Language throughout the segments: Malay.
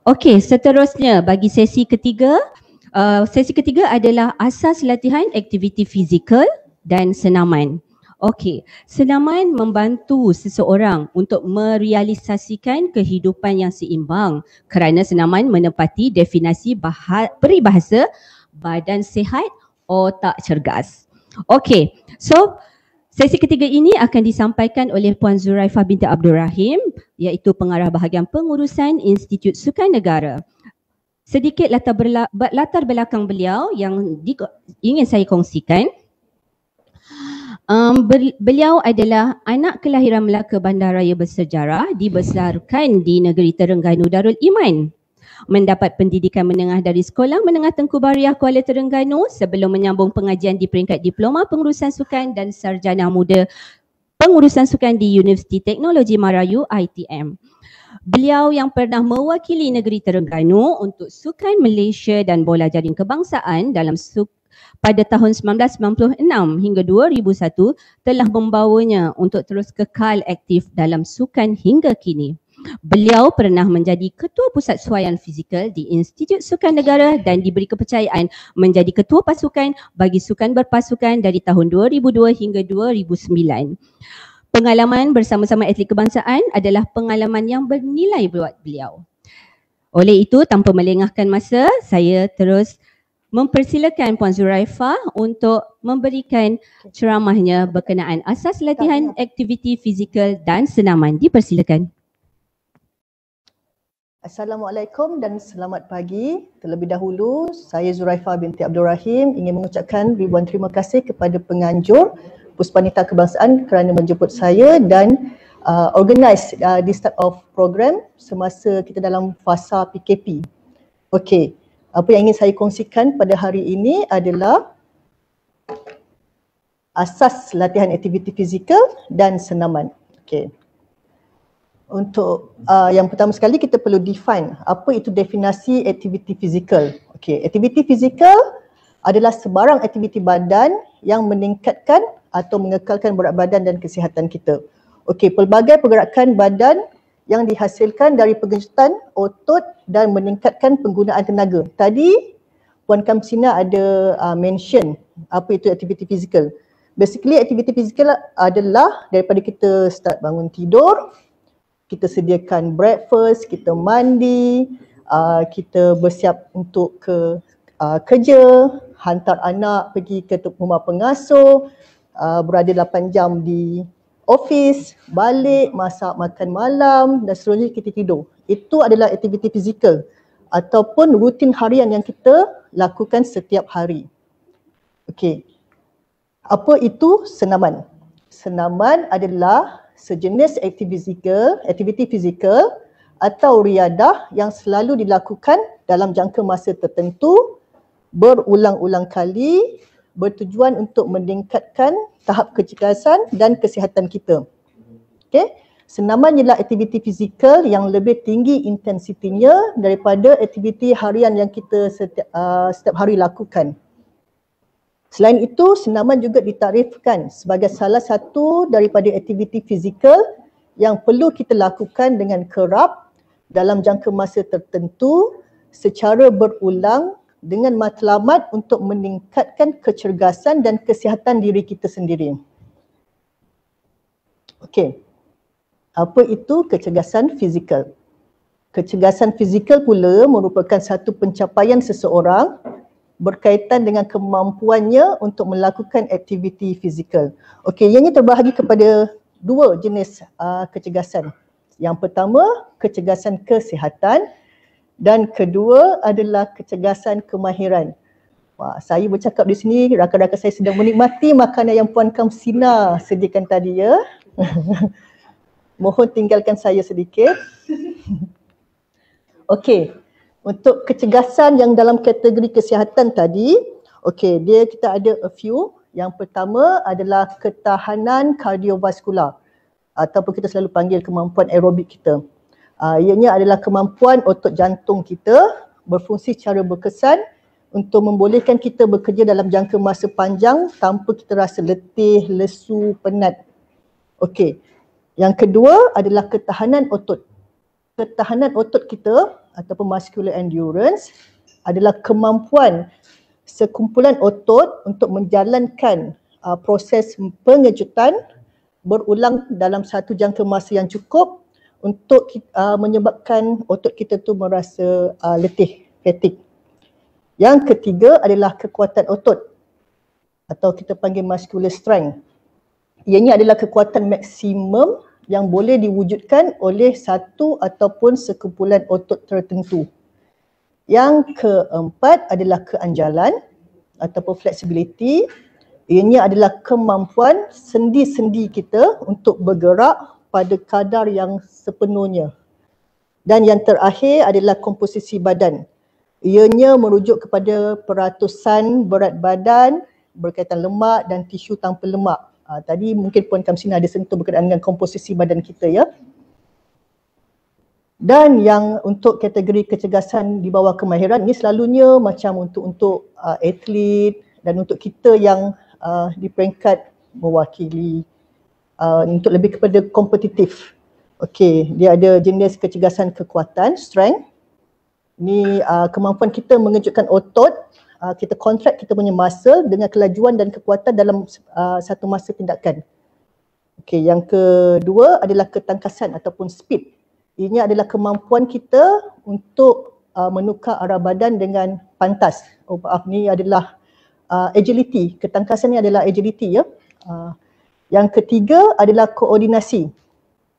Okey, seterusnya bagi sesi ketiga. Sesi ketiga adalah asas latihan aktiviti fizikal dan senaman. Okey, senaman membantu seseorang untuk merealisasikan kehidupan yang seimbang kerana senaman menepati definisi peribahasa badan sihat, otak cergas. Okey, so sesi ketiga ini akan disampaikan oleh Puan Zuraifah binti Abdul Rahim, iaitu pengarah bahagian pengurusan Institut Sukan Negara. Sedikit latar belakang beliau yang ingin saya kongsikan. Beliau adalah anak kelahiran Melaka Bandaraya bersejarah, dibesarkan di negeri Terengganu Darul Iman. Mendapat pendidikan menengah dari Sekolah Menengah Tengku Bariah Kuala Terengganu sebelum menyambung pengajian di peringkat Diploma Pengurusan Sukan dan Sarjana Muda Pengurusan Sukan di Universiti Teknologi Marayu ITM. Beliau yang pernah mewakili negeri Terengganu untuk Sukan Malaysia dan Bola Jaring Kebangsaan dalam pada tahun 1996 hingga 2001 telah membawanya untuk terus kekal aktif dalam sukan hingga kini. Beliau pernah menjadi Ketua Pusat Suaian Fizikal di Institut Sukan Negara dan diberi kepercayaan menjadi Ketua Pasukan bagi sukan berpasukan dari tahun 2002 hingga 2009. Pengalaman bersama-sama atlet kebangsaan adalah pengalaman yang bernilai buat beliau. Oleh itu, tanpa melengahkan masa, saya terus mempersilakan Puan Zuraifah untuk memberikan ceramahnya berkenaan asas latihan aktiviti fizikal dan senaman. Dipersilakan. Assalamualaikum dan selamat pagi. Terlebih dahulu, saya Zuraifah binti Abdul Rahim ingin mengucapkan ribuan terima kasih kepada penganjur Puspanita Kebangsaan kerana menjemput saya dan organize di start of program semasa kita dalam fasa PKP. Okey, apa yang ingin saya kongsikan pada hari ini adalah asas latihan aktiviti fizikal dan senaman. Okey. Untuk yang pertama sekali kita perlu define apa itu definisi aktiviti fizikal. Okey, aktiviti fizikal adalah sebarang aktiviti badan yang meningkatkan atau mengekalkan berat badan dan kesihatan kita. Okey, pelbagai pergerakan badan yang dihasilkan dari pengejutan otot dan meningkatkan penggunaan tenaga. Tadi Puan Kamsina ada mention apa itu aktiviti fizikal. Basically aktiviti fizikal adalah daripada kita start bangun tidur, kita sediakan breakfast, kita mandi, kita bersiap untuk ke kerja, hantar anak pergi ke rumah pengasuh, berada 8 jam di office, balik, masak makan malam dan seterusnya kita tidur. Itu adalah aktiviti fizikal ataupun rutin harian yang kita lakukan setiap hari. Okey. Apa itu senaman? Senaman adalah sejenis aktiviti fizikal atau riadah yang selalu dilakukan dalam jangka masa tertentu berulang-ulang kali bertujuan untuk meningkatkan tahap kecergasan dan kesihatan kita. Okey, senaman ialah aktiviti fizikal yang lebih tinggi intensitinya daripada aktiviti harian yang kita setiap hari lakukan. Selain itu, senaman juga ditarifkan sebagai salah satu daripada aktiviti fizikal yang perlu kita lakukan dengan kerap dalam jangka masa tertentu secara berulang dengan matlamat untuk meningkatkan kecergasan dan kesihatan diri kita sendiri. Okey, apa itu kecergasan fizikal? Kecergasan fizikal pula merupakan satu pencapaian seseorang berkaitan dengan kemampuannya untuk melakukan aktiviti fizikal. Okey, ianya terbahagi kepada dua jenis kecergasan. Yang pertama, kecergasan kesihatan dan kedua adalah kecergasan kemahiran. Wah, saya bercakap di sini, rakan-rakan saya sedang menikmati makanan yang Puan Kamsina sediakan tadi ya. Mohon tinggalkan saya sedikit. Okey. Untuk kecergasan yang dalam kategori kesihatan tadi, okey, kita ada a few. Yang pertama adalah ketahanan kardiovaskular ataupun kita selalu panggil kemampuan aerobik kita. Ianya adalah kemampuan otot jantung kita berfungsi secara berkesan untuk membolehkan kita bekerja dalam jangka masa panjang tanpa kita rasa letih, lesu, penat. Okey. Yang kedua adalah ketahanan otot. Ketahanan otot kita ataupun muscular endurance adalah kemampuan sekumpulan otot untuk menjalankan proses pengejutan berulang dalam satu jangka masa yang cukup untuk menyebabkan otot kita tu merasa letih, fatigue. Yang ketiga adalah kekuatan otot atau kita panggil muscular strength. Ianya adalah kekuatan maksimum yang boleh diwujudkan oleh satu ataupun sekumpulan otot tertentu. Yang keempat adalah keanjalan ataupun flexibility. Ianya adalah kemampuan sendi-sendi kita untuk bergerak pada kadar yang sepenuhnya. Dan yang terakhir adalah komposisi badan. Ianya merujuk kepada peratusan berat badan berkaitan lemak dan tisu tanpa lemak. Tadi mungkin Puan Kamsina ada sentuh berkaitan dengan komposisi badan kita ya. Dan yang untuk kategori kecergasan di bawah kemahiran ni selalunya macam untuk atlet dan untuk kita yang di peringkat mewakili untuk lebih kepada kompetitif. Okey, dia ada jenis kecergasan kekuatan, strength. Ni kemampuan kita mengejutkan otot, kita contract kita punya muscle dengan kelajuan dan kekuatan dalam satu masa tindakan. Okey, yang kedua adalah ketangkasan ataupun speed. Ini adalah kemampuan kita untuk menukar arah badan dengan pantas. Oh maaf, ni adalah agility. Ketangkasan ni adalah agility ya. Yang ketiga adalah koordinasi.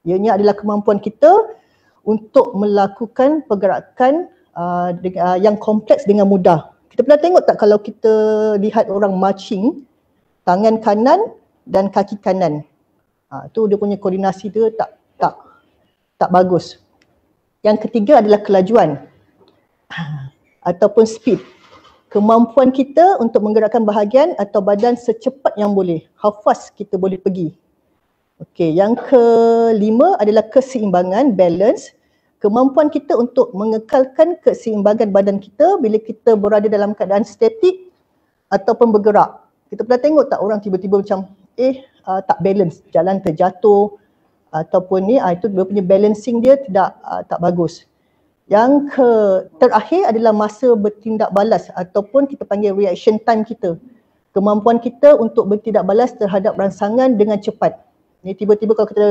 Ianya adalah kemampuan kita untuk melakukan pergerakan yang kompleks dengan mudah. Kita pernah tengok tak kalau kita lihat orang marching, tangan kanan dan kaki kanan. Tu dia punya koordinasi dia tak bagus. Yang ketiga adalah kelajuan ataupun speed. Kemampuan kita untuk menggerakkan bahagian atau badan secepat yang boleh. How fast kita boleh pergi. Okey, yang kelima adalah keseimbangan, balance. Kemampuan kita untuk mengekalkan keseimbangan badan kita bila kita berada dalam keadaan statik ataupun bergerak. Kita pernah tengok tak orang tiba-tiba macam tak balance, jalan terjatuh ataupun ni itu dia punya balancing dia tak bagus. Yang terakhir adalah masa bertindak balas ataupun kita panggil reaction time kita. Kemampuan kita untuk bertindak balas terhadap rangsangan dengan cepat. Ni tiba-tiba kalau kita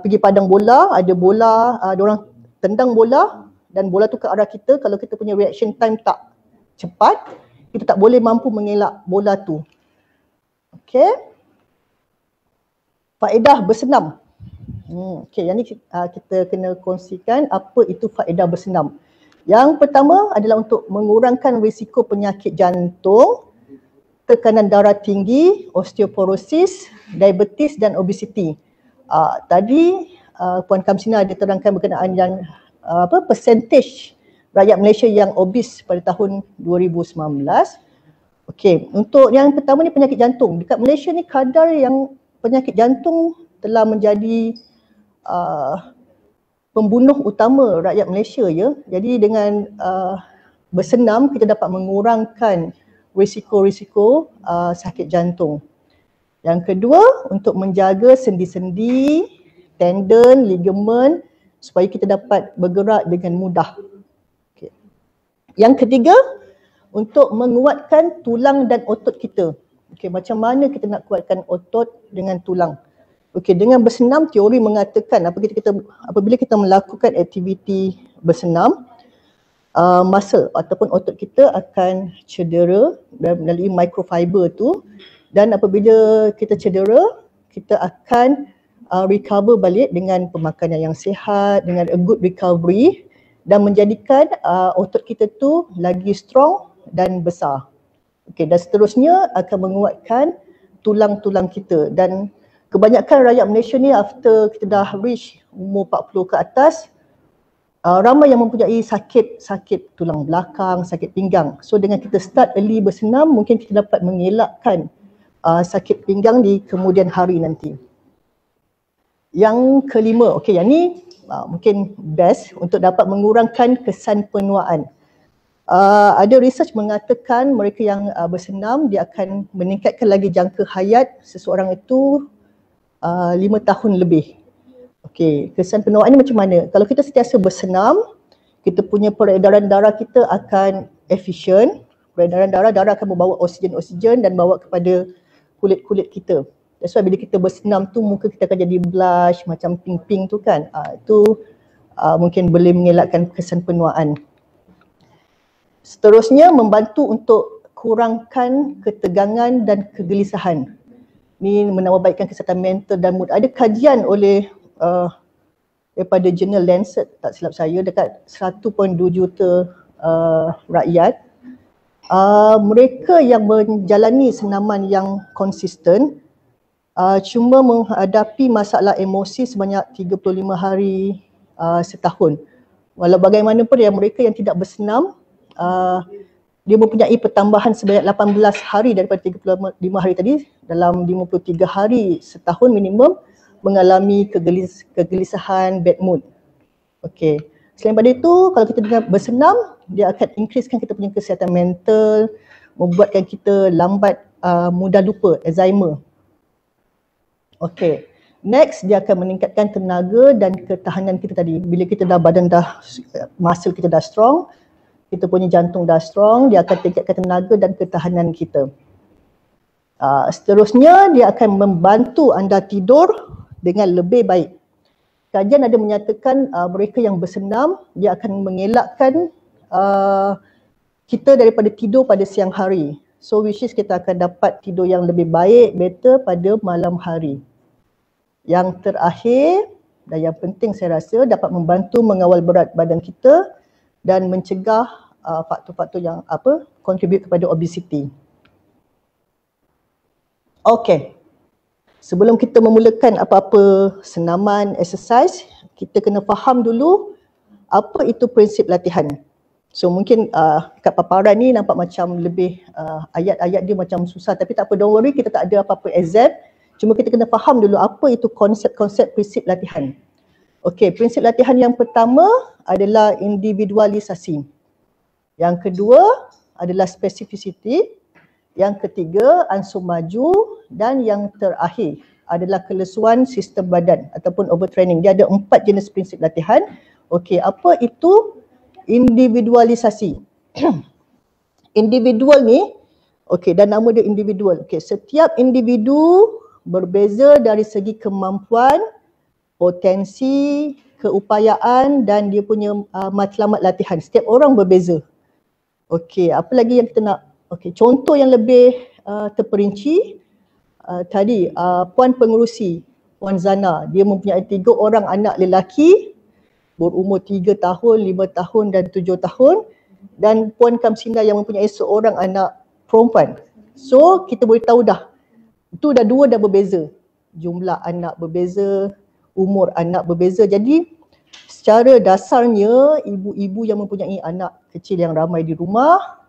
pergi padang bola, ada bola, diorang tendang bola dan bola tu ke arah kita, kalau kita punya reaction time tak cepat, kita tak boleh mampu mengelak bola tu. Okey. Faedah bersenam. Okey, yang ni kita kena kongsikan apa itu faedah bersenam. Yang pertama adalah untuk mengurangkan risiko penyakit jantung, tekanan darah tinggi, osteoporosis, diabetes dan obesiti. Tadi Puan Kamsina ada terangkan berkenaan yang percentage rakyat Malaysia yang obes pada tahun 2019. Okey, untuk yang pertama ni penyakit jantung. Dekat Malaysia ni kadar yang penyakit jantung telah menjadi pembunuh utama rakyat Malaysia ya. Jadi dengan bersenam kita dapat mengurangkan risiko-risiko sakit jantung. Yang kedua, untuk menjaga sendi-sendi, tendon, ligamen supaya kita dapat bergerak dengan mudah. Okay. Yang ketiga, untuk menguatkan tulang dan otot kita. Okay, macam mana kita nak kuatkan otot dengan tulang? Okay, dengan bersenam, teori mengatakan apabila kita melakukan aktiviti bersenam, muscle ataupun otot kita akan cedera melalui microfiber tu. Dan apabila kita cedera, kita akan recover balik dengan pemakanan yang sihat, dengan a good recovery dan menjadikan otot kita tu lagi strong dan besar. Okay, dan seterusnya akan menguatkan tulang-tulang kita. Dan kebanyakan rakyat Malaysia ni after kita dah reach umur 40 ke atas, ramai yang mempunyai sakit tulang belakang, sakit pinggang. So dengan kita start early bersenam, mungkin kita dapat mengelakkan sakit pinggang di kemudian hari nanti. Yang kelima, okey, yang ni mungkin best untuk dapat mengurangkan kesan penuaan. Ada research mengatakan mereka yang bersenam dia akan meningkatkan lagi jangka hayat seseorang itu 5 tahun lebih. Okey, kesan penuaan ni macam mana? Kalau kita sentiasa bersenam, kita punya peredaran darah kita akan efisien. Peredaran darah akan membawa oksigen dan bawa kepada kulit-kulit kita. That's why bila kita bersenam tu muka kita akan jadi blush macam pink-pink tu kan. Itu mungkin boleh mengelakkan kesan penuaan. Seterusnya membantu untuk kurangkan ketegangan dan kegelisahan. Ni menambahbaikkan kesihatan mental dan mood. Ada kajian oleh daripada jurnal Lancet, tak silap saya, dekat 1.2 juta rakyat. Mereka yang menjalani senaman yang konsisten cuma menghadapi masalah emosi sebanyak 35 hari setahun. Walau bagaimanapun yang mereka yang tidak bersenam, dia mempunyai pertambahan sebanyak 18 hari daripada 35 hari tadi, dalam 53 hari setahun minimum mengalami kegelisahan, bad mood. Okey. Selain daripada itu, kalau kita dengan bersenam, dia akan increasekan kita punya kesihatan mental, membuatkan kita lambat mudah lupa, Alzheimer. Okey. Next, dia akan meningkatkan tenaga dan ketahanan kita tadi. Bila kita muscle kita dah strong, kita punya jantung dah strong, dia akan tingkatkan tenaga dan ketahanan kita. Seterusnya, dia akan membantu anda tidur dengan lebih baik. Kajian ada menyatakan mereka yang bersenam, dia akan mengelakkan kita daripada tidur pada siang hari. So which is kita akan dapat tidur yang lebih baik, better pada malam hari. Yang terakhir dan yang penting saya rasa, dapat membantu mengawal berat badan kita dan mencegah faktor-faktor yang contribute kepada obesity. Okay. Sebelum kita memulakan apa-apa senaman, exercise, kita kena faham dulu apa itu prinsip latihan. So mungkin kat paparan ni nampak macam lebih ayat-ayat dia macam susah, tapi tak apa, don't worry, kita tak ada apa-apa exam. Cuma kita kena faham dulu apa itu konsep-konsep prinsip latihan. Okey, prinsip latihan yang pertama adalah individualisasi. Yang kedua adalah specificity. Yang ketiga, ansur maju, dan yang terakhir adalah kelesuan sistem badan ataupun overtraining. Dia ada 4 jenis prinsip latihan. Okey, apa itu individualisasi? Individual ni, okey, dan nama dia individual. Okey, setiap individu berbeza dari segi kemampuan, potensi, keupayaan dan dia punya matlamat latihan. Setiap orang berbeza. Okey, apa lagi yang kita nak? Okey, contoh yang lebih terperinci tadi puan pengerusi, Puan Zana, dia mempunyai 3 orang anak lelaki berumur 3 tahun, 5 tahun dan 7 tahun, dan Puan Kamsinda yang mempunyai seorang anak perempuan. So kita boleh tahu dah, itu dah 2 dah berbeza. Jumlah anak berbeza, umur anak berbeza. Jadi secara dasarnya ibu-ibu yang mempunyai anak kecil yang ramai di rumah,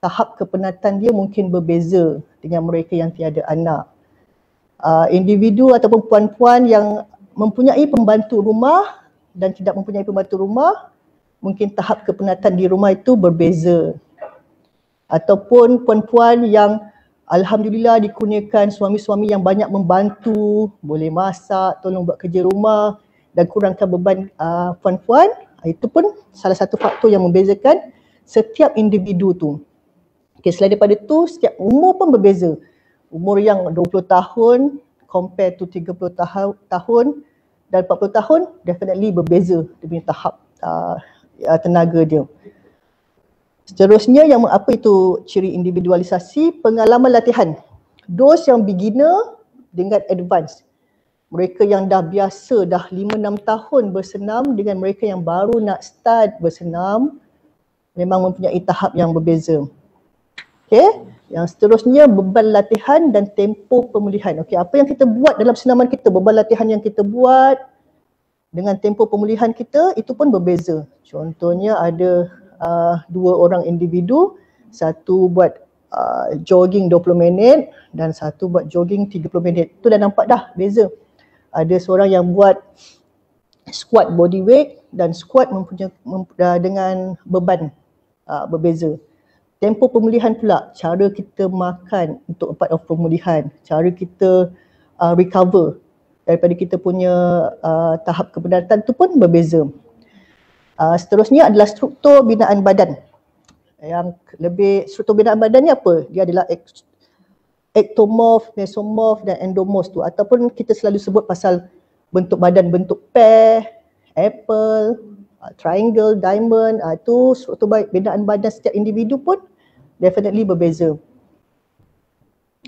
tahap kepenatan dia mungkin berbeza dengan mereka yang tiada anak. Individu ataupun puan-puan yang mempunyai pembantu rumah dan tidak mempunyai pembantu rumah, mungkin tahap kepenatan di rumah itu berbeza. Ataupun puan-puan yang alhamdulillah dikurniakan suami-suami yang banyak membantu, boleh masak, tolong buat kerja rumah dan kurangkan beban puan-puan, itu pun salah satu faktor yang membezakan setiap individu tu. Okay, selain daripada itu, setiap umur pun berbeza. Umur yang 20 tahun compare to 30 tahun dan 40 tahun definitely berbeza dia punya tahap tenaga dia. Seterusnya, yang apa itu ciri individualisasi? Pengalaman latihan. Those yang beginner dengan advance. Mereka yang dah biasa, dah 5-6 tahun bersenam dengan mereka yang baru nak start bersenam, memang mempunyai tahap yang berbeza. Okay. Yang seterusnya, beban latihan dan tempoh pemulihan. Okay, apa yang kita buat dalam senaman kita, beban latihan yang kita buat dengan tempoh pemulihan kita, itu pun berbeza. Contohnya ada 2 orang individu, satu buat jogging 20 minit dan satu buat jogging 30 minit. Itu dah nampak dah beza. Ada seorang yang buat squat body weight dan squat dengan beban berbeza. Tempoh pemulihan pula, cara kita makan untuk part of pemulihan, cara kita recover daripada kita punya tahap kepenatan tu pun berbeza. Seterusnya adalah struktur binaan badan. Yang lebih struktur binaan badan ni apa? Dia adalah ectomorph, mesomorph dan endomorph tu, ataupun kita selalu sebut pasal bentuk badan, bentuk pear, apple, triangle, diamond. Itu struktur binaan badan setiap individu pun definitely berbeza.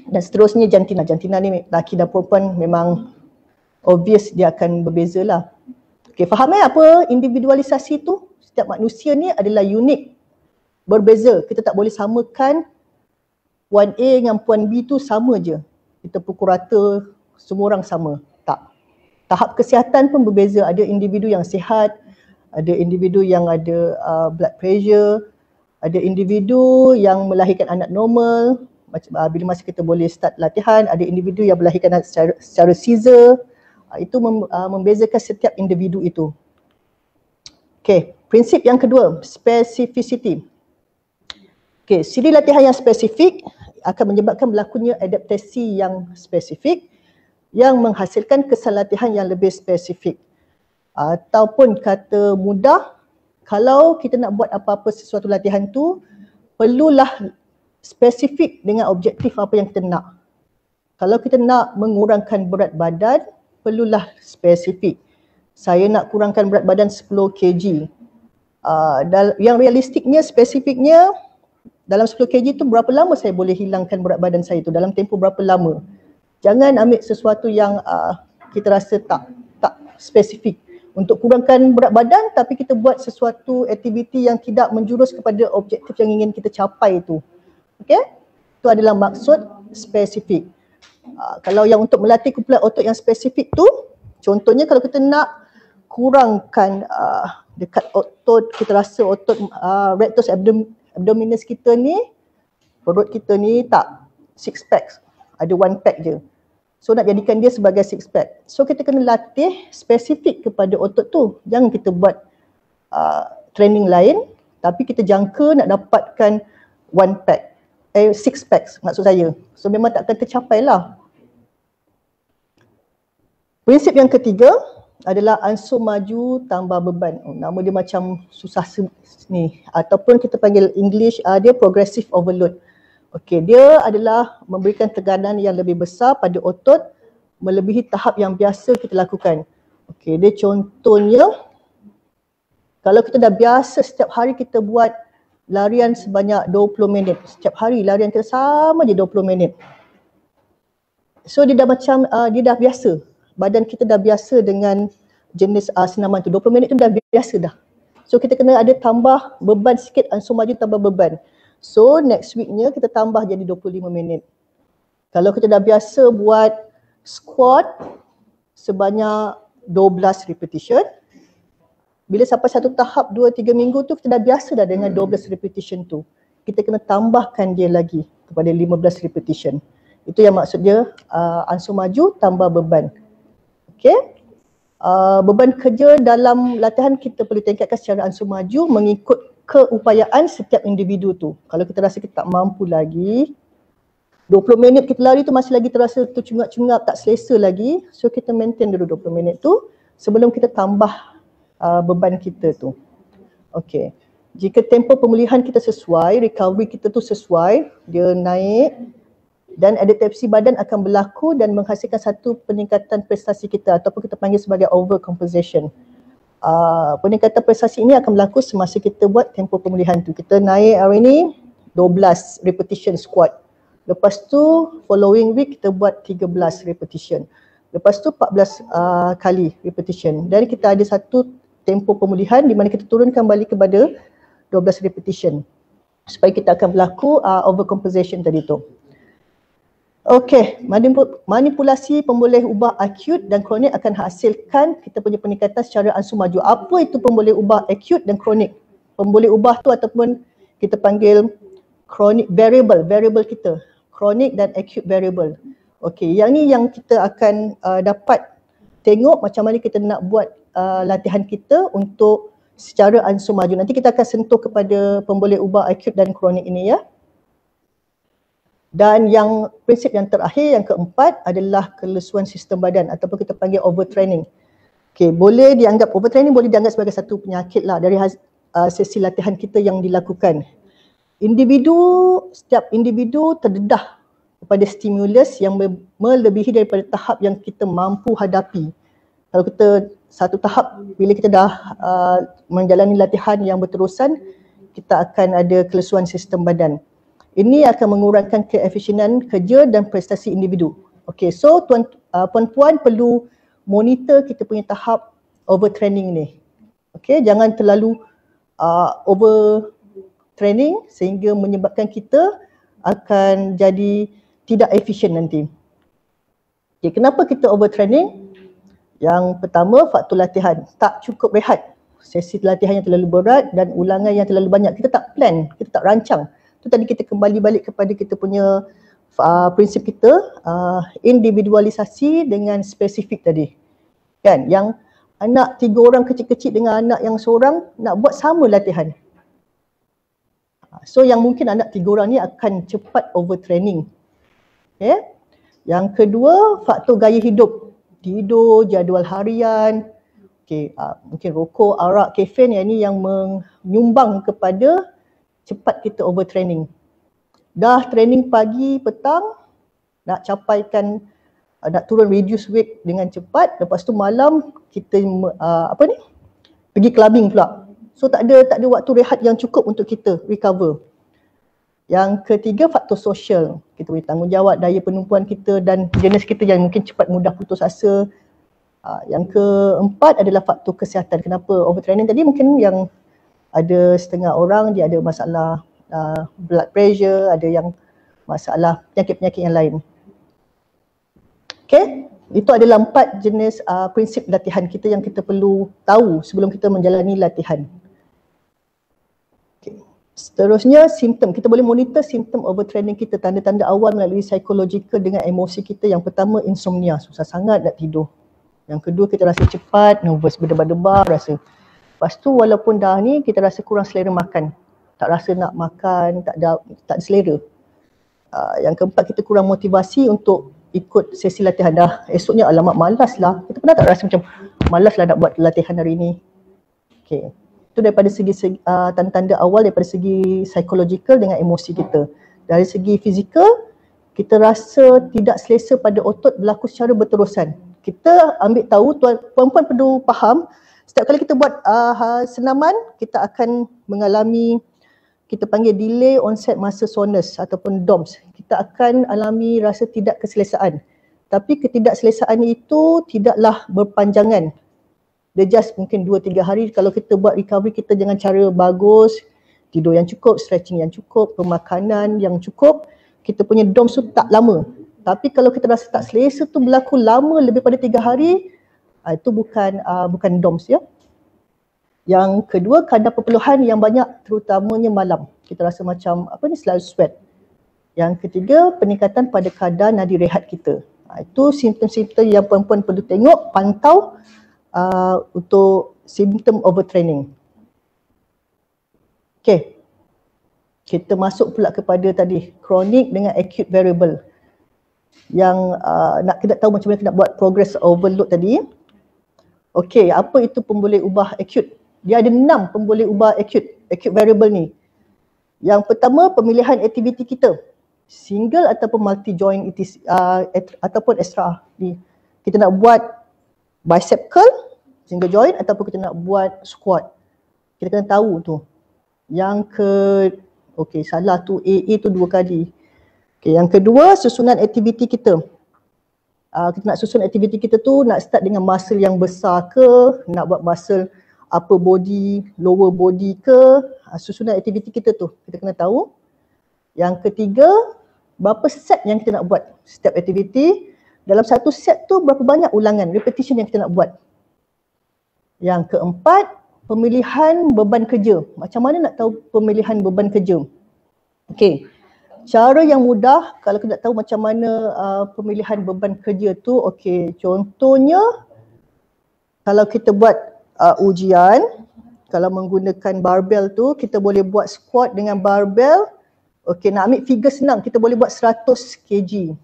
Dan seterusnya jantina. Jantina ni lelaki dan perempuan memang obvious dia akan berbeza lah. Okay, faham apa individualisasi tu? Setiap manusia ni adalah unik, berbeza. Kita tak boleh samakan Puan A dengan Puan B tu sama je. Kita pukul rata semua orang sama. Tak. Tahap kesihatan pun berbeza. Ada individu yang sihat, ada individu yang ada blood pressure, ada individu yang melahirkan anak normal, bila masa kita boleh start latihan. Ada individu yang melahirkan anak secara caesar. Itu membezakan setiap individu itu. Okay, prinsip yang kedua, specificity. Okay, siri latihan yang spesifik akan menyebabkan berlakunya adaptasi yang spesifik yang menghasilkan kesan latihan yang lebih spesifik. Ataupun kata mudah, kalau kita nak buat apa-apa sesuatu latihan tu, perlulah spesifik dengan objektif apa yang kita nak. Kalau kita nak mengurangkan berat badan, perlulah spesifik. Saya nak kurangkan berat badan 10 kg. Yang realistiknya, spesifiknya, dalam 10 kg tu berapa lama saya boleh hilangkan berat badan saya tu, dalam tempoh berapa lama. Jangan ambil sesuatu yang kita rasa tak spesifik. Untuk kurangkan berat badan tapi kita buat sesuatu aktiviti yang tidak menjurus kepada objektif yang ingin kita capai tu. Okey? Itu adalah maksud spesifik. Kalau yang untuk melatih kumpulan otot yang spesifik tu, contohnya kalau kita nak kurangkan dekat otot, kita rasa otot rectus abdominis kita ni, perut kita ni tak six pack, ada one pack je. So nak jadikan dia sebagai six pack. So kita kena latih spesifik kepada otot tu. Jangan kita buat training lain tapi kita jangka nak dapatkan one pack. Six packs maksud saya. So memang tak akan tercapai lah. Prinsip yang ketiga adalah ansur maju tambah beban. Nama dia macam susah ni. Ataupun kita panggil English, dia progressive overload. Okey, dia adalah memberikan tekanan yang lebih besar pada otot melebihi tahap yang biasa kita lakukan. Okey, dia contohnya kalau kita dah biasa setiap hari kita buat larian sebanyak 20 minit. Setiap hari larian kita sama je 20 minit. So dia dah macam, dia dah biasa. Badan kita dah biasa dengan jenis senaman tu. 20 minit tu dah biasa dah. So kita kena ada tambah beban sikit, ansur maju tambah beban. So next weeknya kita tambah jadi 25 minit. Kalau kita dah biasa buat squat sebanyak 12 repetition, bila sampai satu tahap 2-3 minggu tu kita dah biasa dah dengan 12 repetition tu. Kita kena tambahkan dia lagi kepada 15 repetition. Itu yang maksud dia ansur maju tambah beban. Okey. Beban kerja dalam latihan kita perlu tingkatkan secara ansur maju mengikut keupayaan setiap individu tu. Kalau kita rasa kita tak mampu lagi, 20 minit kita lari tu masih lagi terasa tercungap-cungap, tak selesa lagi. So kita maintain dulu 20 minit tu sebelum kita tambah beban kita tu. Okey. Jika tempoh pemulihan kita sesuai, recovery kita tu sesuai, dia naik dan adaptasi badan akan berlaku dan menghasilkan satu peningkatan prestasi kita ataupun kita panggil sebagai overcompensation. Peningkatan prestasi ini akan berlaku semasa kita buat tempoh pemulihan tu. Kita naik hari ni 12 repetition squat. Lepas tu following week kita buat 13 repetition. Lepas tu 14 kali repetition. Dan kita ada satu tempoh pemulihan di mana kita turunkan balik kepada 12 repetition supaya kita akan berlaku overcompensation tadi tu. Okey, manipulasi pemboleh ubah akut dan kronik akan hasilkan kita punya peningkatan secara ansur maju. Apa itu pemboleh ubah akut dan kronik? Pemboleh ubah tu ataupun kita panggil kronik variable kita. Kronik dan acute variable. Okey, yang ni yang kita akan dapat tengok macam mana kita nak buat latihan kita untuk secara ansur maju. Nanti kita akan sentuh kepada pemboleh ubah akut dan kronik ini ya. Dan yang prinsip yang terakhir, yang keempat adalah kelesuan sistem badan ataupun kita panggil overtraining. Okay, boleh dianggap overtraining boleh dianggap sebagai satu penyakit lah dari sesi latihan kita yang dilakukan. Setiap individu terdedah kepada stimulus yang melebihi daripada tahap yang kita mampu hadapi. Kalau kita satu tahap, bila kita dah menjalani latihan yang berterusan, kita akan ada kelesuan sistem badan. Ini akan mengurangkan keefisienan kerja dan prestasi individu. Okay, so puan-puan perlu monitor kita punya tahap overtraining ni. Okay, jangan terlalu overtraining sehingga menyebabkan kita akan jadi tidak efisien nanti. Okay, kenapa kita overtraining? Yang pertama, faktor latihan. Tak cukup rehat. Sesi latihan yang terlalu berat dan ulangan yang terlalu banyak. Kita tak plan, kita tak rancang. Itu tadi kita kembali balik kepada kita punya prinsip kita, individualisasi dengan spesifik tadi. Kan, yang anak 3 orang kecil-kecil dengan anak yang seorang nak buat sama latihan. So yang mungkin anak 3 orang ni akan cepat overtraining. Okay. Yang kedua, faktor gaya hidup. Tidur, jadual harian, mungkin rokok, arak, kafein yang ini yang menyumbang kepada cepat kita overtraining. Dah training pagi, petang, nak capaikan, nak turun reduce weight dengan cepat, lepas tu malam kita pergi clubbing pula. So tak ada waktu rehat yang cukup untuk kita recover. Yang ketiga, faktor sosial. Kita boleh tanggungjawab daya penumpuan kita dan jenis kita yang mungkin cepat mudah putus asa. Yang keempat adalah faktor kesihatan. Kenapa overtraining tadi? Mungkin yang ada setengah orang dia ada masalah blood pressure, ada yang masalah penyakit-penyakit yang lain. Okay, itu adalah 4 jenis prinsip latihan kita yang kita perlu tahu sebelum kita menjalani latihan. Seterusnya, simptom. Kita boleh monitor simptom overtraining kita, tanda-tanda awal melalui psikologikal dengan emosi kita. Yang pertama, insomnia, susah sangat nak tidur. Yang kedua, kita rasa cepat, nervous, berdebar-debar rasa. Lepas tu walaupun dah ni, kita rasa kurang selera makan. Tak rasa nak makan, tak ada selera. Yang keempat, kita kurang motivasi untuk ikut sesi latihan. Dah esoknya, alamak malas lah. Kita pernah tak rasa macam malas lah nak buat latihan hari ni. Okay. Itu daripada segi tanda-tanda awal daripada segi psikologikal dengan emosi kita. Dari segi fizikal, kita rasa tidak selesa pada otot berlaku secara berterusan. Kita ambil tahu, puan-puan perlu faham, setiap kali kita buat senaman, kita akan mengalami, kita panggil delay onset muscle soreness ataupun DOMS. Kita akan alami rasa tidak keselesaan. Tapi ketidakselesaan itu tidaklah berpanjangan. Dia just mungkin 2-3 hari. Kalau kita buat recovery kita dengan cara bagus, tidur yang cukup, stretching yang cukup, pemakanan yang cukup, kita punya DOMS tu tak lama. Tapi kalau kita rasa tak selesa tu berlaku lama lebih pada 3 hari, itu bukan DOMS ya. Yang kedua, kadar perpeluhan yang banyak terutamanya malam. Kita rasa macam selalu sweat. Yang ketiga, peningkatan pada kadar nadi rehat kita. Itu simptom-simptom yang puan-puan perlu tengok, pantau untuk simptom overtraining. Okay. Kita masuk pula kepada tadi, chronic dengan acute variable. Yang nak kita tahu macam mana kita nak buat progress overload tadi. Okay, apa itu pemboleh ubah acute? Dia ada 6 pemboleh ubah acute variable ni. Yang pertama, pemilihan aktiviti kita. Single ataupun multi joint ataupun extra. Kita nak buat bicep curl, single joint ataupun kita nak buat squat. Kita kena tahu tu. Salah tu, AA tu 2 kali. Okay, yang kedua, susunan aktiviti kita. Kita nak susun aktiviti kita tu, nak start dengan muscle yang besar ke, nak buat muscle upper body, lower body ke, susunan aktiviti kita tu, kita kena tahu. Yang ketiga, berapa set yang kita nak buat setiap aktiviti. Dalam satu set tu berapa banyak ulangan, repetition yang kita nak buat. Yang keempat, pemilihan beban kerja. Macam mana nak tahu pemilihan beban kerja? Okey. Cara yang mudah kalau kita nak tahu macam mana pemilihan beban kerja tu, okey, contohnya kalau kita buat ujian, kalau menggunakan barbell tu, kita boleh buat squat dengan barbell. Okey, nak ambil figure senang, kita boleh buat 100 kg.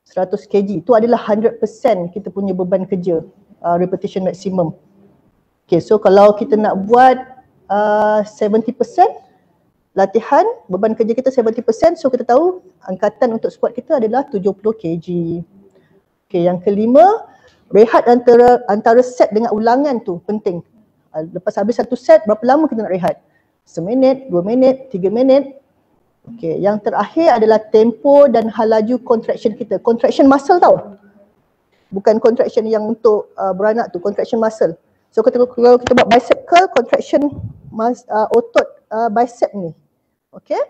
100 kg. Itu adalah 100% kita punya beban kerja, repetition maksimum. Okay, so kalau kita nak buat 70% latihan, beban kerja kita 70%, so kita tahu angkatan untuk squat kita adalah 70 kg. Okay, yang kelima, rehat antara set dengan ulangan tu penting. Lepas habis satu set, berapa lama kita nak rehat? 1 minit, 2 minit, 3 minit. Okay, yang terakhir adalah tempo dan hal laju contraction kita. Contraction muscle tau. Bukan contraction yang untuk beranak tu, contraction muscle. So kalau kita buat bicep curl, contraction otot bicep ni. Okay.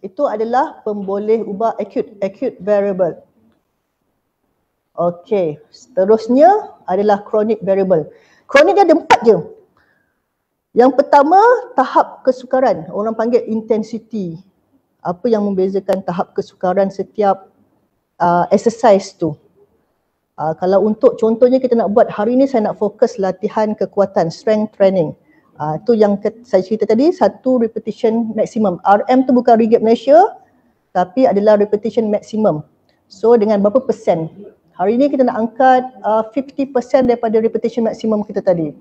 Itu adalah pemboleh ubah acute variable. Okay, seterusnya adalah chronic variable. Chronic dia ada 4 je. Yang pertama, tahap kesukaran. Orang panggil intensity. Apa yang membezakan tahap kesukaran setiap exercise tu. Kalau untuk contohnya kita nak buat hari ni, saya nak fokus latihan kekuatan, strength training. Tu yang saya cerita tadi, 1 repetition maximum. RM tu bukan ringgit Malaysia, tapi adalah repetition maximum. So dengan berapa persen? Hari ni kita nak angkat 50% daripada repetition maximum kita tadi.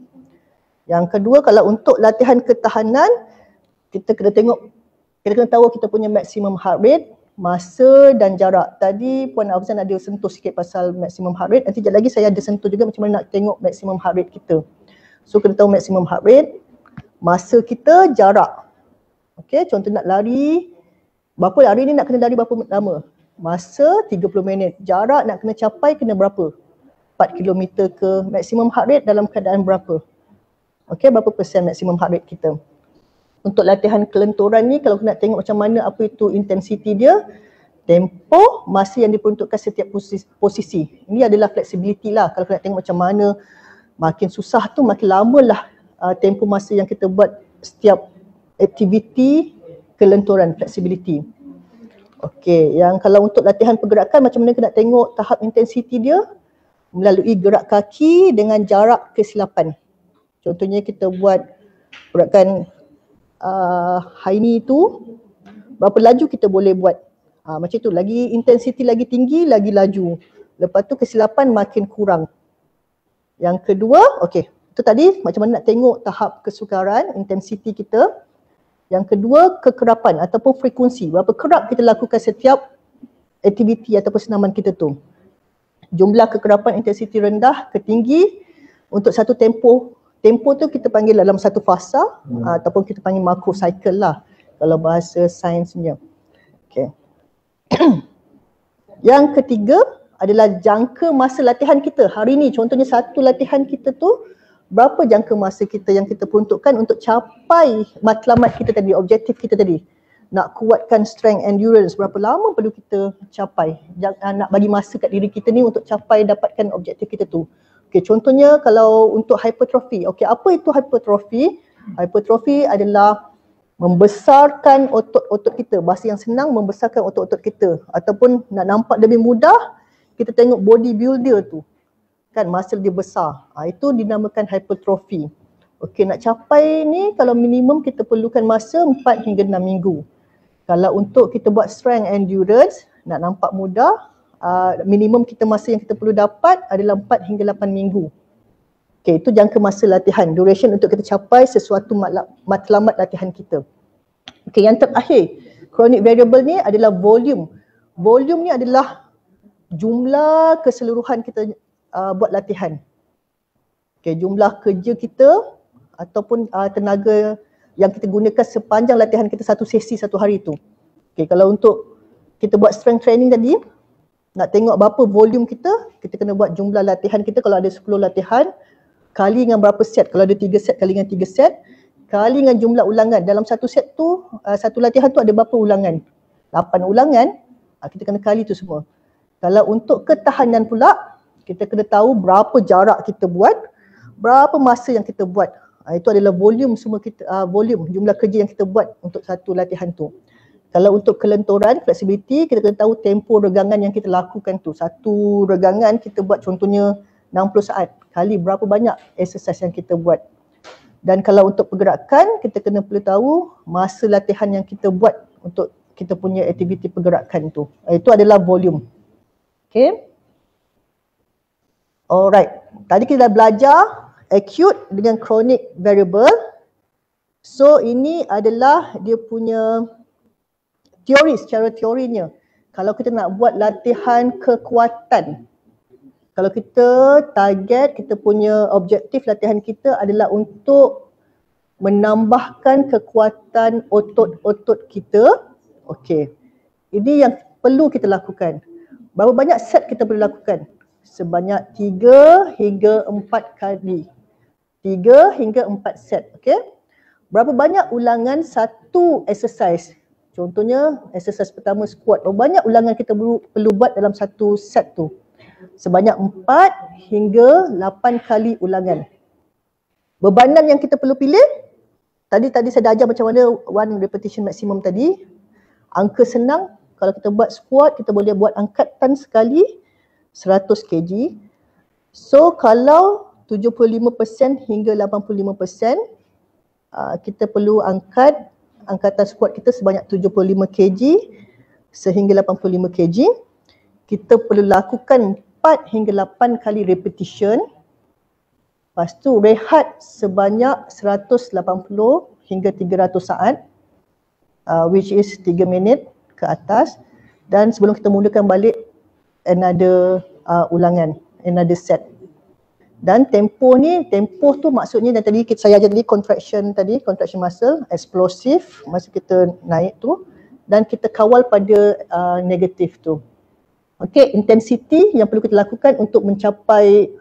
Yang kedua, kalau untuk latihan ketahanan, kita kena tengok, kita kena tahu kita punya maximum heart rate, masa dan jarak. Tadi Puan Afzan ada sentuh sikit pasal maximum heart rate. Nanti sekejap lagi saya ada sentuh juga macam mana nak tengok maximum heart rate kita. So kena tahu maximum heart rate, masa kita, jarak. Okay, contoh nak lari, berapa hari ni nak kena lari berapa lama? Masa 30 minit. Jarak nak kena capai kena berapa? 4 km ke? Maximum heart rate dalam keadaan berapa? Okay, berapa persen maximum heart rate kita? Untuk latihan kelenturan ni, kalau nak tengok macam mana apa itu intensity dia, tempo, masa yang diperuntukkan setiap posisi. Ini adalah flexibility lah. Kalau nak tengok macam mana, makin susah tu makin lama lah tempo masa yang kita buat setiap aktiviti kelenturan, flexibility. Okey, yang kalau untuk latihan pergerakan macam mana kita nak tengok tahap intensity dia melalui gerak kaki dengan jarak kesilapan. Contohnya kita buat gerakan high knee tu, berapa laju kita boleh buat. Macam tu, lagi intensity lagi tinggi, lagi laju. Lepas tu kesilapan makin kurang. Yang kedua, okey, itu tadi macam mana nak tengok tahap kesukaran, intensity kita. Yang kedua, kekerapan ataupun frekuensi. Berapa kerap kita lakukan setiap aktiviti ataupun senaman kita tu. Jumlah kekerapan intensiti rendah ke tinggi untuk satu tempo. Tempo tu kita panggil dalam satu fasa ataupun kita panggil macro cycle lah kalau bahasa sainsnya. Okay. Yang ketiga adalah jangka masa latihan kita. Hari ni contohnya satu latihan kita tu, berapa jangka masa kita yang kita peruntukkan untuk capai matlamat kita tadi, objektif kita tadi. Nak kuatkan strength endurance, berapa lama perlu kita capai. Nak bagi masa kat diri kita ni untuk capai dapatkan objektif kita tu. Okay, contohnya kalau untuk hypertrophy. Okay, apa itu hypertrophy? Hypertrophy adalah membesarkan otot-otot kita. Bahasa yang senang, membesarkan otot-otot kita. Ataupun nak nampak lebih mudah, kita tengok bodybuilder tu. Kan muscle dia besar. Itu dinamakan hypertrophy. Okey, nak capai ni kalau minimum kita perlukan masa 4 hingga 6 minggu. Kalau untuk kita buat strength endurance, nak nampak mudah, minimum kita masa yang kita perlu dapat adalah 4 hingga 8 minggu. Okey, itu jangka masa latihan, duration untuk kita capai sesuatu matlamat latihan kita. Okey, yang terakhir, chronic variable ni adalah volume. Volume ni adalah jumlah keseluruhan kita buat latihan. Okay, jumlah kerja kita ataupun tenaga yang kita gunakan sepanjang latihan kita satu sesi satu hari tu. Okay, kalau untuk kita buat strength training tadi, nak tengok berapa volume kita kena buat jumlah latihan kita. Kalau ada 10 latihan, kali dengan berapa set. Kalau ada 3 set, kali dengan 3 set, kali dengan jumlah ulangan. Dalam satu set tu, satu latihan tu ada berapa ulangan? 8 ulangan, kita kena kali tu semua. Kalau untuk ketahanan pula, kita kena tahu berapa jarak kita buat, berapa masa yang kita buat. Itu adalah volume semua kita, volume, jumlah kerja yang kita buat untuk satu latihan tu. Kalau untuk kelenturan, flexibility, kita kena tahu tempo regangan yang kita lakukan tu. Satu regangan kita buat contohnya 60 saat, kali berapa banyak exercise yang kita buat. Dan kalau untuk pergerakan, kita kena perlu tahu masa latihan yang kita buat untuk kita punya aktiviti pergerakan tu. Itu adalah volume. Okay. Alright. Tadi kita dah belajar acute dengan chronic variable. So ini adalah dia punya teori, secara teorinya. Kalau kita nak buat latihan kekuatan, kalau kita target, kita punya objektif latihan kita adalah untuk menambahkan kekuatan otot-otot kita. Okey. Ini yang perlu kita lakukan. Berapa banyak set kita perlu lakukan? Sebanyak 3 hingga 4 kali. 3 hingga 4 set. Okey. Berapa banyak ulangan satu exercise? Contohnya exercise pertama squat. Berapa banyak ulangan kita perlu buat dalam satu set tu? Sebanyak 4 hingga 8 kali ulangan. Bebanan yang kita perlu pilih, tadi saya dah ajar macam mana one repetition maximum tadi. Angka senang, kalau kita buat squat, kita boleh buat angkatan sekali 100 kg. So kalau 75% hingga 85%, kita perlu angkatan squat kita sebanyak 75 kg sehingga 85 kg. Kita perlu lakukan 4 hingga 8 kali repetition. Lepas tu rehat sebanyak 180 hingga 300 saat, which is 3 minit ke atas. Dan sebelum kita mulakan balik another ulangan, another set. Dan tempoh tu maksudnya dan tadi saya ajar tadi contraction muscle, explosive masa kita naik tu, dan kita kawal pada negatif tu. Okey, intensity yang perlu kita lakukan untuk mencapai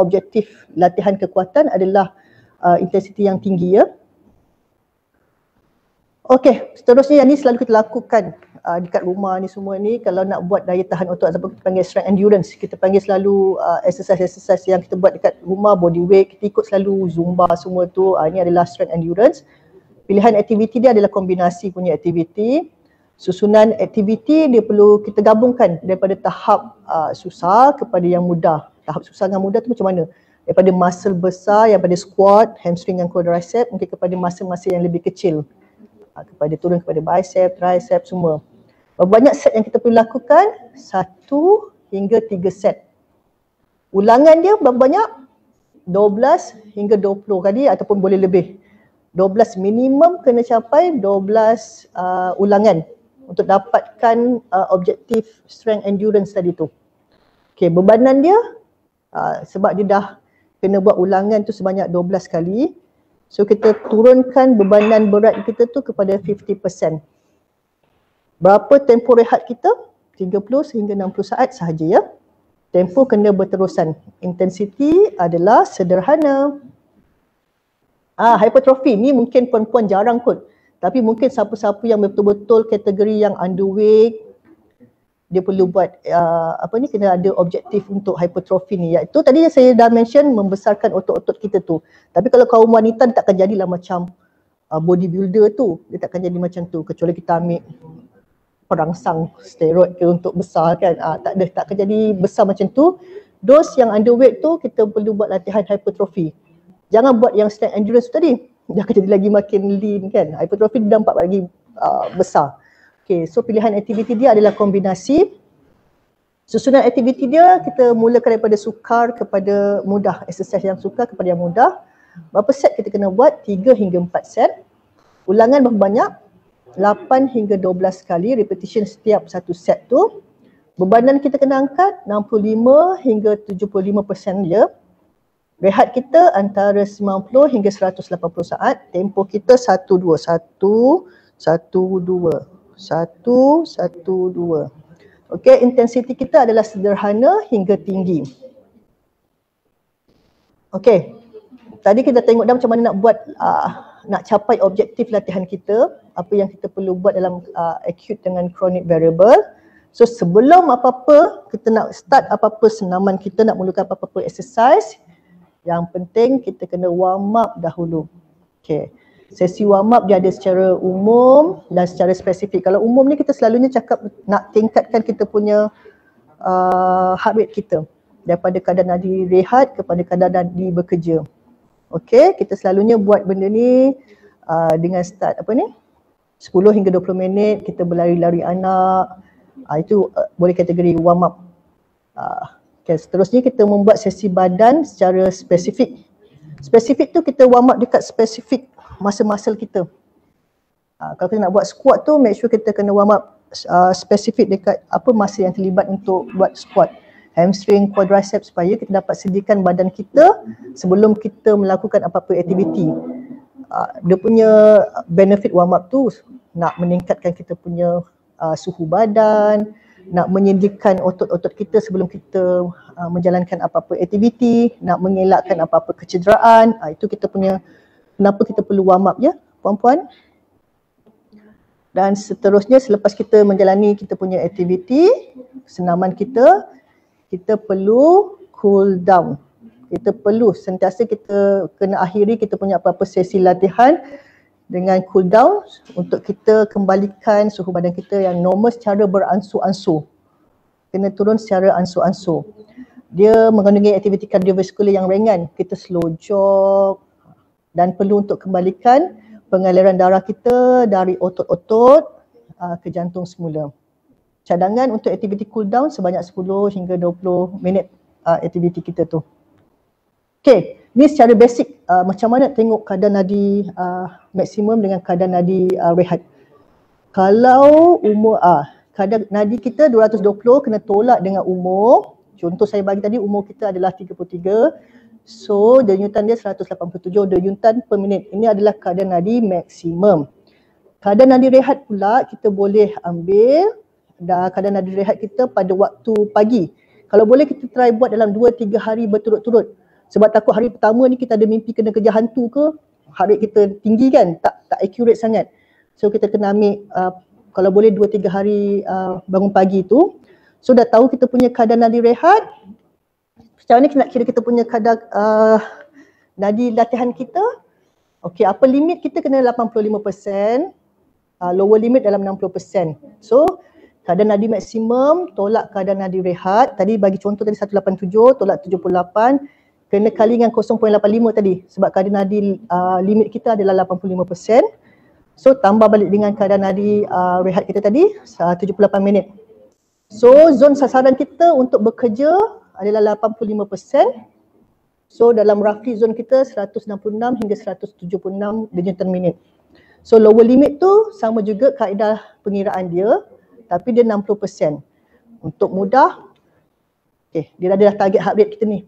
objektif latihan kekuatan adalah intensity yang tinggi ya. Okey, seterusnya yang ni selalu kita lakukan dekat rumah ni semua ni. Kalau nak buat daya tahan otot ataupun kita panggil strength endurance, kita panggil selalu exercise yang kita buat dekat rumah, body weight, kita ikut selalu Zumba semua tu. Ini adalah strength endurance. Pilihan aktiviti dia adalah kombinasi punya aktiviti. Susunan aktiviti dia perlu kita gabungkan daripada tahap susah kepada yang mudah. Tahap susah dengan mudah tu macam mana? Daripada muscle besar yang pada squat, hamstring dan quadricep, mungkin kepada muscle-muscle yang lebih kecil. Kepada turun kepada bicep, tricep semua. Berapa banyak set yang kita perlu lakukan? 1 hingga 3 set. Ulangan dia berapa banyak? 12 hingga 20 kali ataupun boleh lebih. 12 minimum kena capai 12 ulangan untuk dapatkan objektif strength endurance tadi tu. Okey, bebanan dia sebab dia dah kena buat ulangan tu sebanyak 12 kali. So kita turunkan bebanan berat kita tu kepada 50%. Berapa tempoh rehat kita? 30 sehingga 60 saat sahaja ya. Tempoh kena berterusan. Intensity adalah sederhana. Hypertrophy ni mungkin perempuan jarang kot. Tapi mungkin siapa-siapa yang betul-betul kategori yang underweight, dia perlu buat kena ada objektif untuk hypertrophy ni, iaitu tadi yang saya dah mention membesarkan otot-otot kita tu. Tapi kalau kaum wanita dia takkan jadilah macam bodybuilder tu, dia takkan jadi macam tu kecuali kita ambil perangsang steroid ke untuk besar kan. Takkan jadi besar macam tu. Those yang underweight tu kita perlu buat latihan hypertrophy. Jangan buat yang strength endurance tadi, dia akan jadi lagi makin lean kan. Hypertrophy dia nampak lagi besar. Okay, so pilihan aktiviti dia adalah kombinasi. Susunan aktiviti dia kita mulakan daripada sukar kepada mudah. Exercise yang sukar kepada yang mudah. Berapa set kita kena buat? 3 hingga 4 set. Ulangan berapa banyak? 8 hingga 12 kali repetition setiap satu set tu. Bebanan kita kena angkat 65 hingga 75% dia. Rehat kita antara 90 hingga 180 saat. Tempoh kita 1-2. 1-2. Okey, intensiti kita adalah sederhana hingga tinggi. Okey, tadi kita tengok dah macam mana nak buat, nak capai objektif latihan kita. Apa yang kita perlu buat dalam acute dengan chronic variable. So sebelum apa-apa, kita nak start apa-apa senaman kita, nak mulakan apa-apa exercise, yang penting kita kena warm up dahulu. Okey. Sesi warm up dia ada secara umum dan secara spesifik. Kalau umum ni kita selalunya cakap nak tingkatkan kita punya heart rate kita daripada kadar nadi rehat kepada kadar nadi bekerja. Okey, kita selalunya buat benda ni dengan start 10 hingga 20 minit kita berlari-lari anak. Itu boleh kategori warm up. Okay, seterusnya kita membuat sesi badan secara spesifik. Spesifik tu kita warm up dekat spesifik muscle kita. Kalau kita nak buat squat tu, make sure kita kena warm up spesifik dekat apa muscle yang terlibat untuk buat squat. Hamstring, quadriceps, supaya kita dapat sediakan badan kita sebelum kita melakukan apa-apa aktiviti. Dia punya benefit warm up tu nak meningkatkan kita punya suhu badan, nak menyediakan otot-otot kita sebelum kita menjalankan apa-apa aktiviti, nak mengelakkan apa-apa kecederaan. Itu kita punya, kenapa kita perlu warm up ya puan-puan. Dan seterusnya selepas kita menjalani kita punya aktiviti, senaman kita perlu cool down. Kita perlu sentiasa kita kena akhiri kita punya apa-apa sesi latihan dengan cool down untuk kita kembalikan suhu badan kita yang normal secara beransur-ansur. Kena turun secara ansur-ansur. Dia mengandungi aktiviti kardiovaskular yang ringan. Kita slow jog dan perlu untuk kembalikan pengaliran darah kita dari otot-otot ke jantung semula. Cadangan untuk aktiviti cool down sebanyak 10 hingga 20 minit aktiviti kita tu. Okay, ni secara basic macam mana tengok kadar nadi maksimum dengan kadar nadi rehat. Kalau umur kadar nadi kita 220 kena tolak dengan umur. Contoh saya bagi tadi umur kita adalah 33. So denyutan dia 187 denyutan per minit. Ini adalah kadar nadi maksimum. Kadar nadi rehat pula kita boleh ambil kadar nadi rehat kita pada waktu pagi. Kalau boleh kita try buat dalam 2-3 hari berturut-turut. Sebab takut hari pertama ni kita ada mimpi kena kejar hantu ke, heart rate kita tinggi kan, tak accurate sangat. So kita kena ambil kalau boleh 2-3 hari bangun pagi tu. So dah tahu kita punya kadar nadi rehat. Macam mana nak kira kita punya kadar nadi latihan kita? Okey, upper limit kita kena 85%, lower limit dalam 60%. So kadar nadi maksimum tolak kadar nadi rehat. Tadi bagi contoh tadi 187 tolak 78. Kena kali dengan 0.85 tadi sebab kadar nadi limit kita adalah 85%. So tambah balik dengan kadar nadi rehat kita tadi 78 minit. So zon sasaran kita untuk bekerja adalah 85%. So dalam roughly zon kita 166 hingga 176 denyutan minit. So lower limit tu sama juga kaedah pengiraan dia tapi dia 60%. Untuk mudah, dia adalah target heart rate kita ni.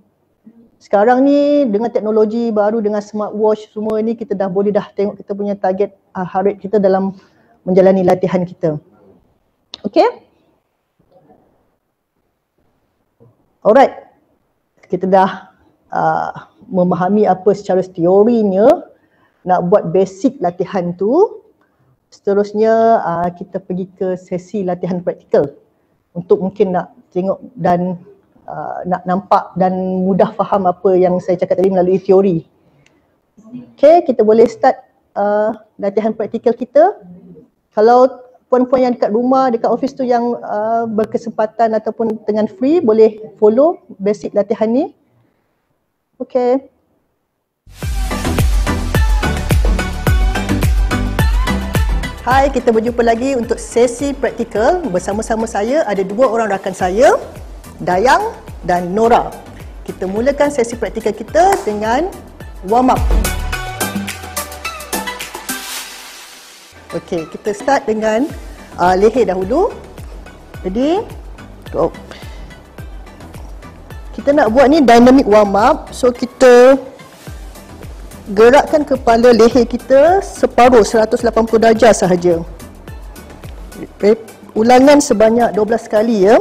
Sekarang ni dengan teknologi baru dengan smartwatch semua ni kita dah boleh tengok kita punya target heart rate kita dalam menjalani latihan kita. Okay? Alright. Kita dah memahami apa secara teorinya nak buat basic latihan tu. Seterusnya kita pergi ke sesi latihan praktikal untuk mungkin nak tengok dan nak nampak dan mudah faham apa yang saya cakap tadi melalui teori. Okay, kita boleh start latihan praktikal kita. Kalau puan-puan yang dekat rumah, dekat office tu yang berkesempatan ataupun dengan free, boleh follow basic latihan ni. Okay. Hai, kita berjumpa lagi untuk sesi praktikal. Bersama-sama saya ada dua orang rakan saya, Dayang dan Nora. Kita mulakan sesi praktikal kita dengan warm up. Okey, kita start dengan leher dahulu. Jadi, kita nak buat ni dynamic warm up. So kita gerakkan kepala leher kita separuh 180 darjah sahaja. Ulangan sebanyak 12 kali ya.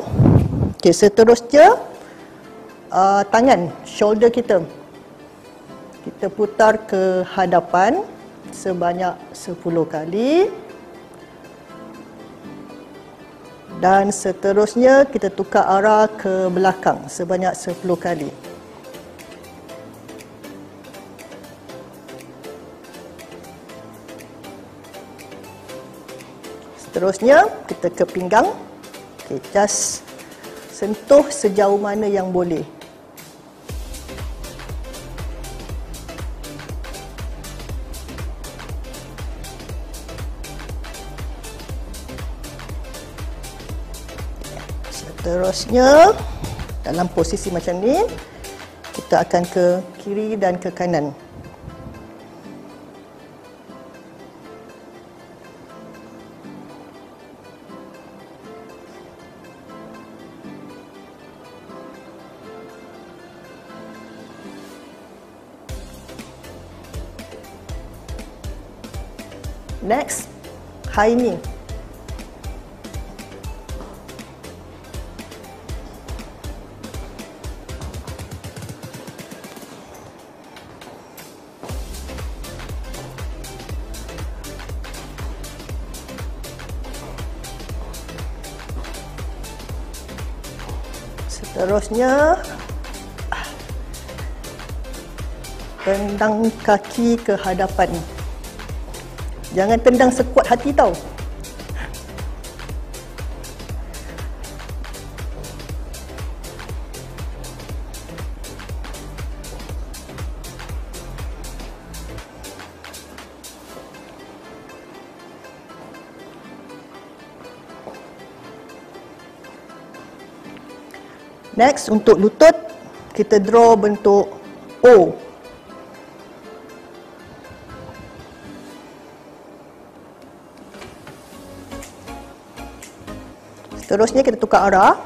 Okey, seterusnya tangan, shoulder kita. Kita putar ke hadapan sebanyak 10 kali. Dan seterusnya kita tukar arah ke belakang sebanyak 10 kali. Seterusnya kita ke pinggang. Okay, just sentuh sejauh mana yang boleh. Seterusnya, dalam posisi macam ni, kita akan ke kiri dan ke kanan. Next, high knee. Seterusnya, tendang kaki ke hadapan. Jangan tendang sekuat hati tau. Next, untuk lutut, kita draw bentuk O. Seterusnya kita tukar arah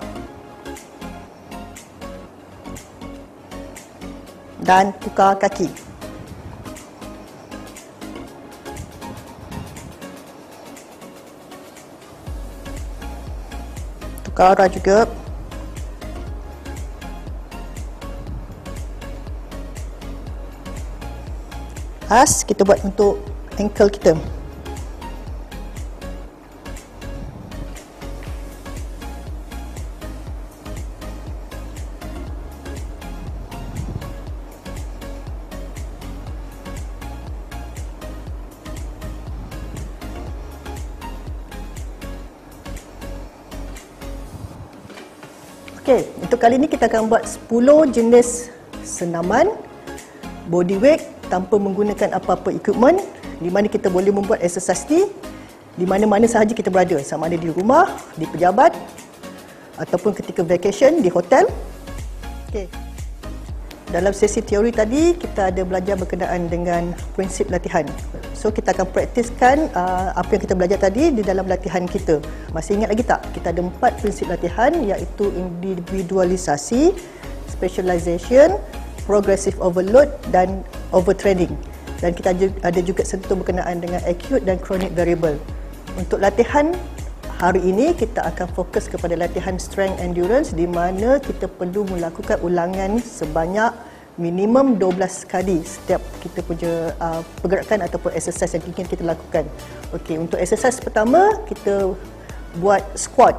dan tukar kaki. Tukar arah juga. As kita buat untuk ankle kita. Okey, untuk kali ini kita akan buat 10 jenis senaman body weight tanpa menggunakan apa-apa equipment, di mana kita boleh membuat exercise ni di mana-mana sahaja kita berada, sama ada di rumah, di pejabat ataupun ketika vacation di hotel. Okey. Dalam sesi teori tadi kita ada belajar berkenaan dengan prinsip latihan. So kita akan praktiskan apa yang kita belajar tadi di dalam latihan kita. Masih ingat lagi tak? Kita ada 4 prinsip latihan, iaitu individualisasi, specialization, progressive overload dan overtraining. Dan kita ada juga sentuh berkenaan dengan acute dan chronic variable. Untuk latihan hari ini kita akan fokus kepada latihan strength endurance, di mana kita perlu melakukan ulangan sebanyak minimum 12 kali setiap kita punya pergerakan ataupun exercise yang ingin kita lakukan. Okey, untuk exercise pertama kita buat squat.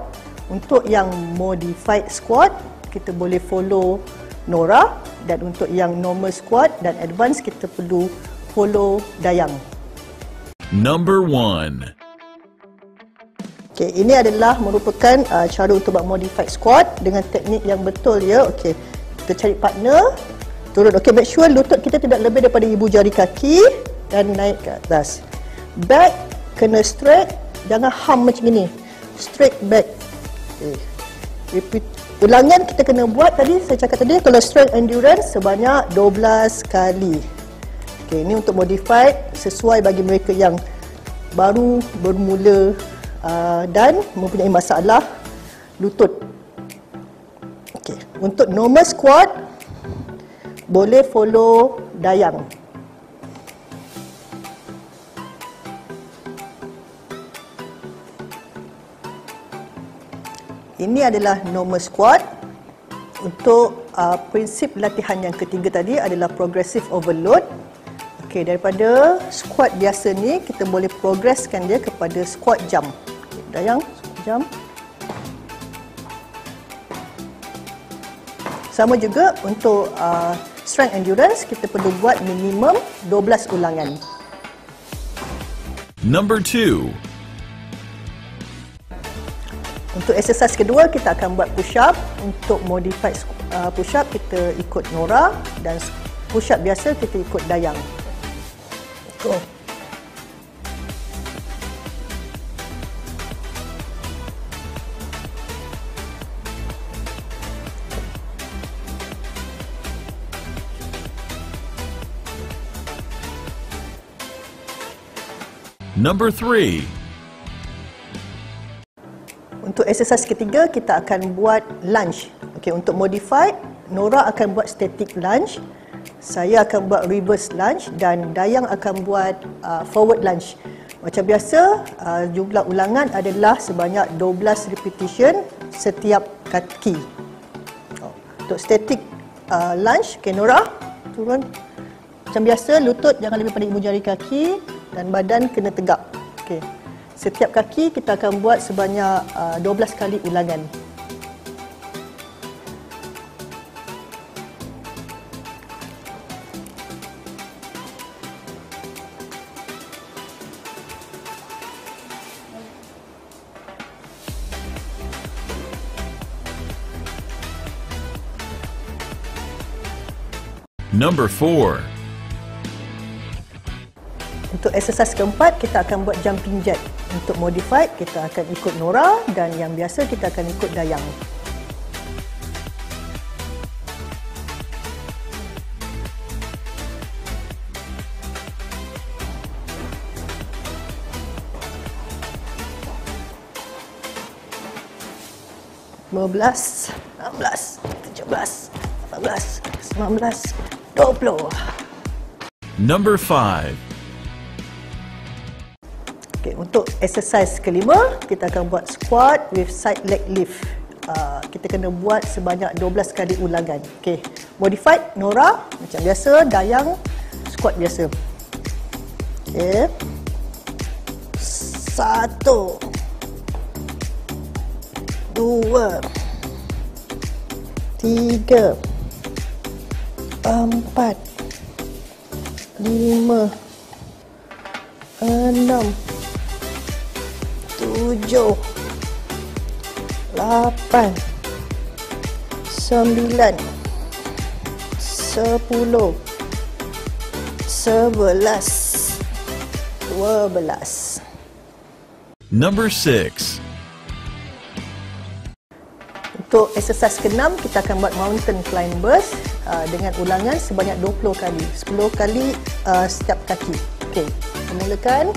Untuk yang modified squat kita boleh follow Nora, dan untuk yang normal squat dan advance kita perlu follow Dayang. Number 1. Okey, ini adalah merupakan cara untuk buat modified squat dengan teknik yang betul ya. Okey, kita cari partner, turun. Okey, make sure lutut kita tidak lebih daripada ibu jari kaki dan naik ke atas. Back kena straight, jangan hum macam ini. Straight back. Okey. Repeat. Ulangan kita kena buat tadi, saya cakap tadi, kalau strength endurance sebanyak 12 kali. Okey, ini untuk modified sesuai bagi mereka yang baru bermula dan mempunyai masalah lutut. Okey, untuk normal squat boleh follow Dayang. Ini adalah normal squat. Untuk prinsip latihan yang ketiga tadi adalah progressive overload. Okey, daripada squat biasa ni kita boleh progresskan dia kepada squat jump. Okay, Dayang, jump. Sama juga untuk strength endurance kita perlu buat minimum 12 ulangan. Number 2. Untuk exercise kedua kita akan buat push up. Untuk modified push up kita ikut Nora, dan push up biasa kita ikut Dayang. Go. Number 3. Untuk exercise ketiga, kita akan buat lunge. Okey, untuk modified, Nora akan buat static lunge, saya akan buat reverse lunge dan Dayang akan buat forward lunge. Macam biasa, jumlah ulangan adalah sebanyak 12 repetition setiap kaki. Untuk static lunge, okay, Nora turun. Macam biasa, lutut jangan lebih pada ibu jari kaki dan badan kena tegak. Okay. Setiap kaki kita akan buat sebanyak 12 kali ulangan. Number 4. Untuk exercise keempat, kita akan buat jumping jack. Untuk modified, kita akan ikut Nora dan yang biasa kita akan ikut Dayang. Belas, 16, 17, 18, 19, 20. Number 5. Okay, untuk exercise kelima, kita akan buat squat with side leg lift. Kita kena buat sebanyak 12 kali ulangan. Okay, modified, Nora macam biasa, Dayang squat biasa. Okay, 1, 2, 3, 4, 5, 6, 7, 8, 9, 10, 11, 12. Number 6. Untuk exercise ke-6, kita akan buat mountain climbers dengan ulangan sebanyak 20 kali. 10 kali setiap kaki. Okey, kita mulakan.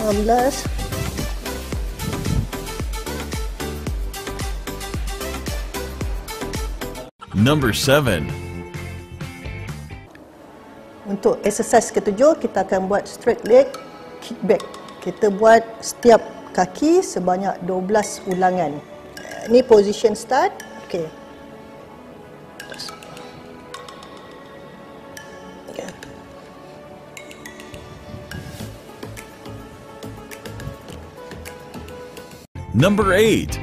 19, Number 7. Untuk exercise ke-7, kita akan buat straight leg kickback. Kita buat setiap kaki sebanyak 12 ulangan. Ini position start. Okey. Number 8.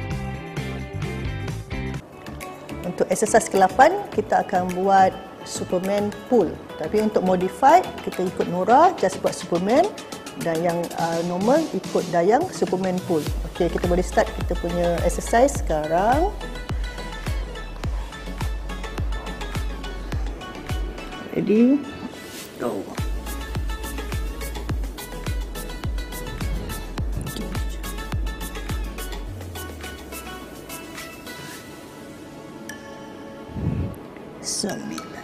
Untuk exercise ke-8, kita akan buat Superman pull. Tapi untuk modified, kita ikut Nora, just buat Superman. Dan yang normal, ikut Dayang, Superman pull. Okey, kita boleh start kita punya exercise sekarang. Ready? Go. Sembilan,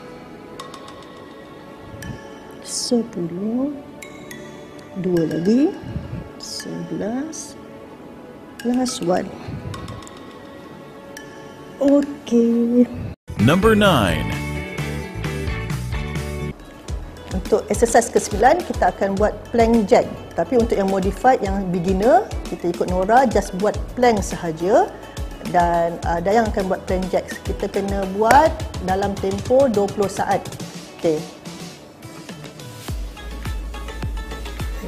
10, 2 lagi, 11, last one. Okey. Number 9. Untuk exercise ke-9, kita akan buat plank jack. Tapi untuk yang modified, yang beginner, kita ikut Nora, just buat plank sahaja. Dan Dayang akan buat plank jack. Kita kena buat dalam tempoh 20 saat. Okey.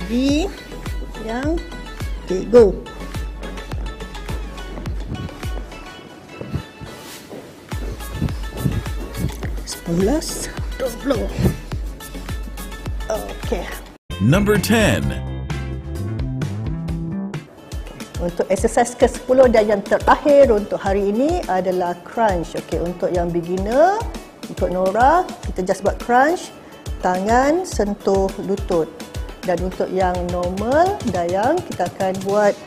Ready? Yang. Okey, go. Sebelas, 20. Okey. Number 10. Untuk exercise ke-10 dan yang terakhir untuk hari ini adalah crunch. Okey, untuk yang beginner, ikut Nora, kita just buat crunch, tangan sentuh lutut. Dan untuk yang normal, Dayang, kita akan buat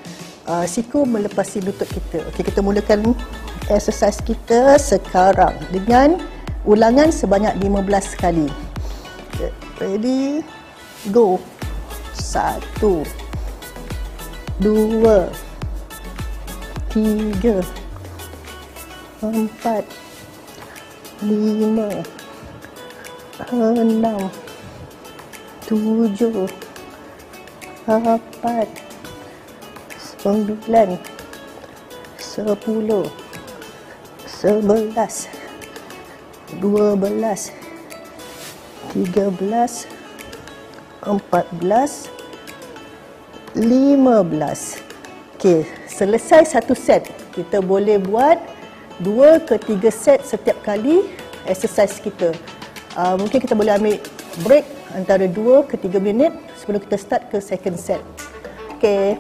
siku melepasi lutut kita. Okey, kita mulakan exercise kita sekarang dengan ulangan sebanyak 15 kali. Okay. Ready? Go. 1, 2, 3, 4, 5, 6, 7, 8, 9, 10, 11, 12, 13, 14, 15. Okey, selesai satu set, kita boleh buat 2 ke 3 set setiap kali exercise kita. Mungkin kita boleh ambil break antara 2 ke 3 minit sebelum kita start ke second set. Okey.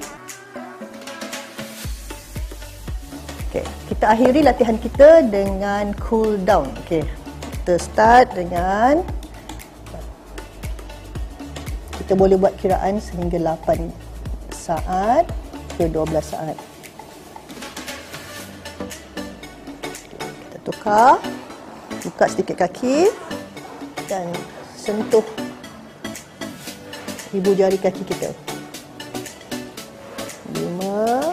Okey, kita akhiri latihan kita dengan cool down. Okey. Kita start dengan kita boleh buat kiraan sehingga 8 saat ke 12 saat. Kita tukar, buka sedikit kaki dan sentuh ibu jari kaki kita. 5,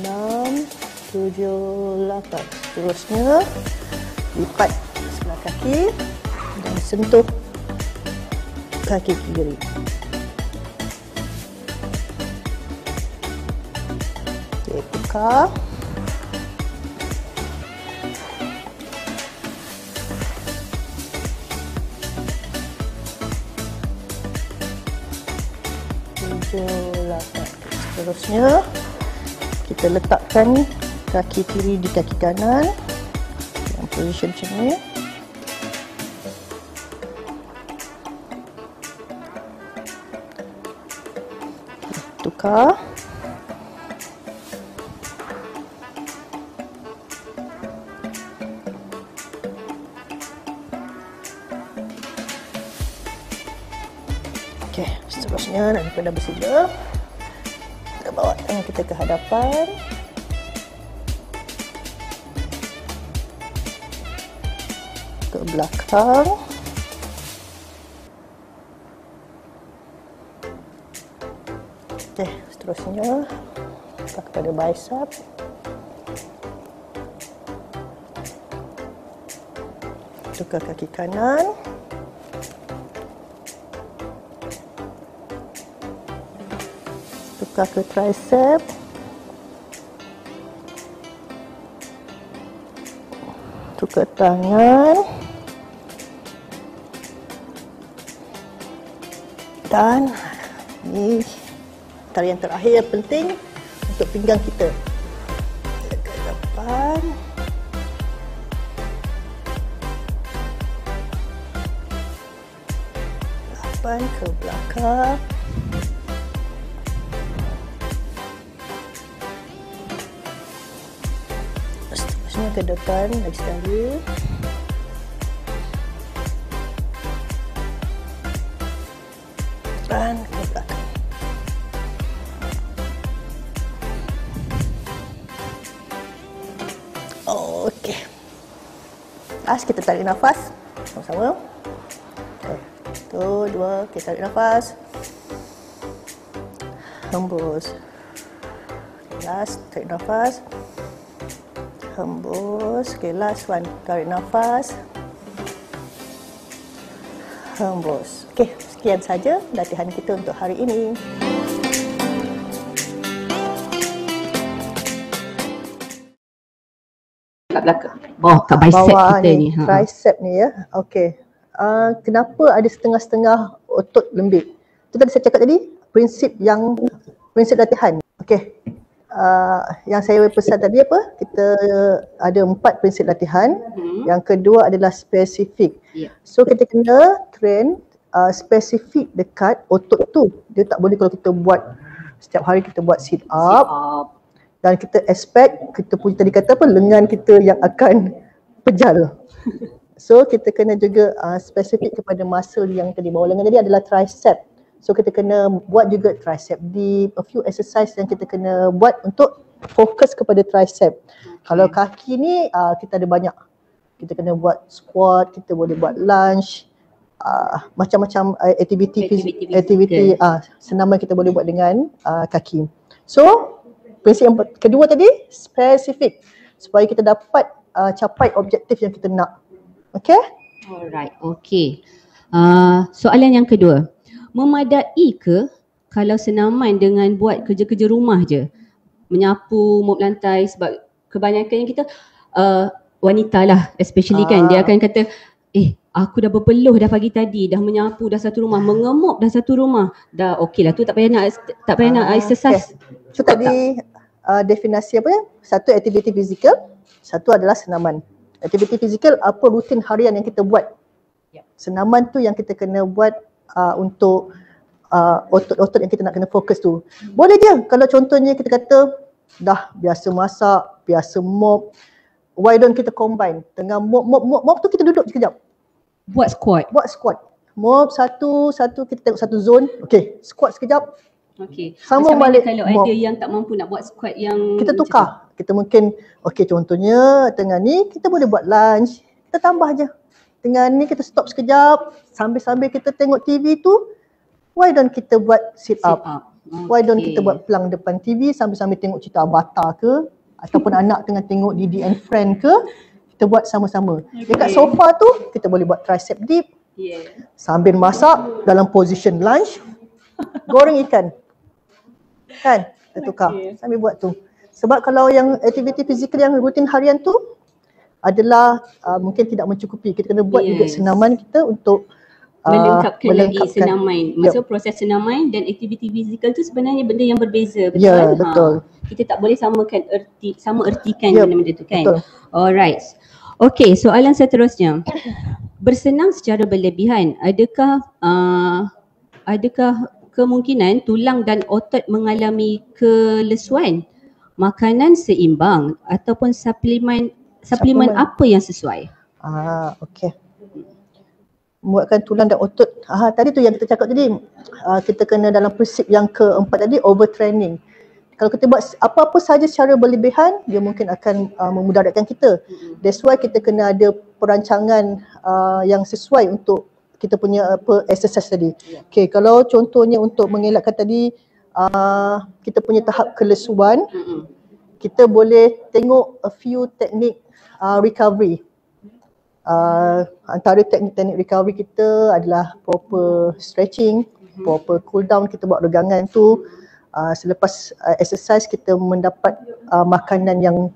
6, 7, 8. Seterusnya lipat sebelah kaki dan sentuh kaki kiri. Okey, tukar. Seterusnya kita letakkan kaki kiri di kaki kanan dalam position macam ni. Tukar. Okey, seterusnya daripada bersila, kita bawa tangan kita ke hadapan. Ke belakang. Okey, seterusnya kita kepada bicep. Tukar kaki kanan. Tukar ke tricep. Tukar tangan. Dan ini tarian terakhir yang penting untuk pinggang kita. Ke depan. Depan ke belakang. Seterusnya ke depan lagi sekali. Dan ke belakang. Okey. Last kita tarik nafas sama-sama. Okey. 1, 2, kita tarik nafas. Hembus. Last, tarik nafas. Hembus. Okey, last one. Tarik nafas. Hembus. Okey, sekian saja latihan kita untuk hari ini. Kat belakang. Bawah kat bicep Bawah kita ni. Tricep ni ya. Okey. Kenapa ada setengah-setengah otot lembik? Itu tadi saya cakap tadi, prinsip latihan. Okey. Yang saya pesan tadi apa? Kita ada 4 prinsip latihan. Yang kedua adalah spesifik. So kita kena train spesifik dekat otot tu. Dia tak boleh kalau kita buat setiap hari kita buat sit up. Dan kita expect, kita punya tadi kata apa, lengan kita yang akan pejal. So kita kena juga spesifik kepada muscle yang tadi bawah lengan tadi adalah tricep. So kita kena buat juga tricep dip, a few exercise yang kita kena buat untuk fokus kepada tricep. Kalau kaki ni kita ada banyak. Kita kena buat squat, kita boleh buat lunge, macam-macam aktiviti senaman kita boleh buat dengan kaki. So, prinsip yang kedua tadi, spesifik supaya kita dapat capai objektif yang kita nak. Okay? Alright, okay. Soalan yang kedua, memadai ke kalau senaman dengan buat kerja-kerja rumah je? Menyapu, mop lantai, sebab kebanyakan kita wanita lah especially kan, dia akan kata aku dah berpeluh dah pagi tadi, dah menyapu dah satu rumah, mengemop dah satu rumah, dah okey lah tu, tak payah nak exercise. Okay. So tadi definasi apa ya? Satu aktiviti fizikal, satu adalah senaman. Aktiviti fizikal apa rutin harian yang kita buat. Senaman tu yang kita kena buat untuk otot-otot yang kita nak kena fokus tu. Boleh je kalau contohnya kita kata dah biasa masak, biasa mop, why don't kita combine? Tengah mop tu kita duduk sekejap. Buat squat. Mop satu kita tengok satu zone. Okay, squat sekejap. Okay. Sama macam balik kalau mop. ada yang tak mampu nak buat squat yang Kita tukar. Kita mungkin, okay contohnya tengah ni kita boleh buat lunge. Kita tambah je. Tengah ni kita stop sekejap. Sambil-sambil kita tengok TV tu, why don't kita buat sit up. Okay. Why don't kita buat pelang depan TV sambil-sambil tengok cerita Avatar ke, ataupun anak tengah tengok Didi and Friend ke, kita buat sama-sama. Dekat sofa tu kita boleh buat tricep dip. Sambil masak dalam position lunge, goreng ikan. Kan? Kita tukar sambil buat tu. Sebab kalau yang aktiviti fizikal yang rutin harian tu adalah mungkin tidak mencukupi. Kita kena buat juga senaman kita untuk melengkapkan lagi senaman. Maksud proses senaman dan aktiviti fizikal tu sebenarnya benda yang berbeza, betul? Ya, betul. Kita tak boleh sama ertikan benda-benda tu kan. Betul. Alright. Okay, soalan seterusnya. Bersenam secara berlebihan, adakah kemungkinan tulang dan otot mengalami kelesuan? Makanan seimbang ataupun suplemen apa yang sesuai? Okay. Buatkan tulang dan otot. Tadi tu yang kita cakap tadi. Kita kena dalam prinsip yang keempat tadi, overtraining. Kalau kita buat apa-apa saja secara berlebihan, dia mungkin akan memudaratkan kita. That's why kita kena ada perancangan yang sesuai untuk kita punya exercise tadi. Okay, kalau contohnya untuk mengelakkan tadi kita punya tahap kelesuan, kita boleh tengok a few teknik recovery. Antara teknik-teknik recovery kita adalah proper stretching, proper cool down, kita buat regangan tu. Selepas exercise kita mendapat makanan yang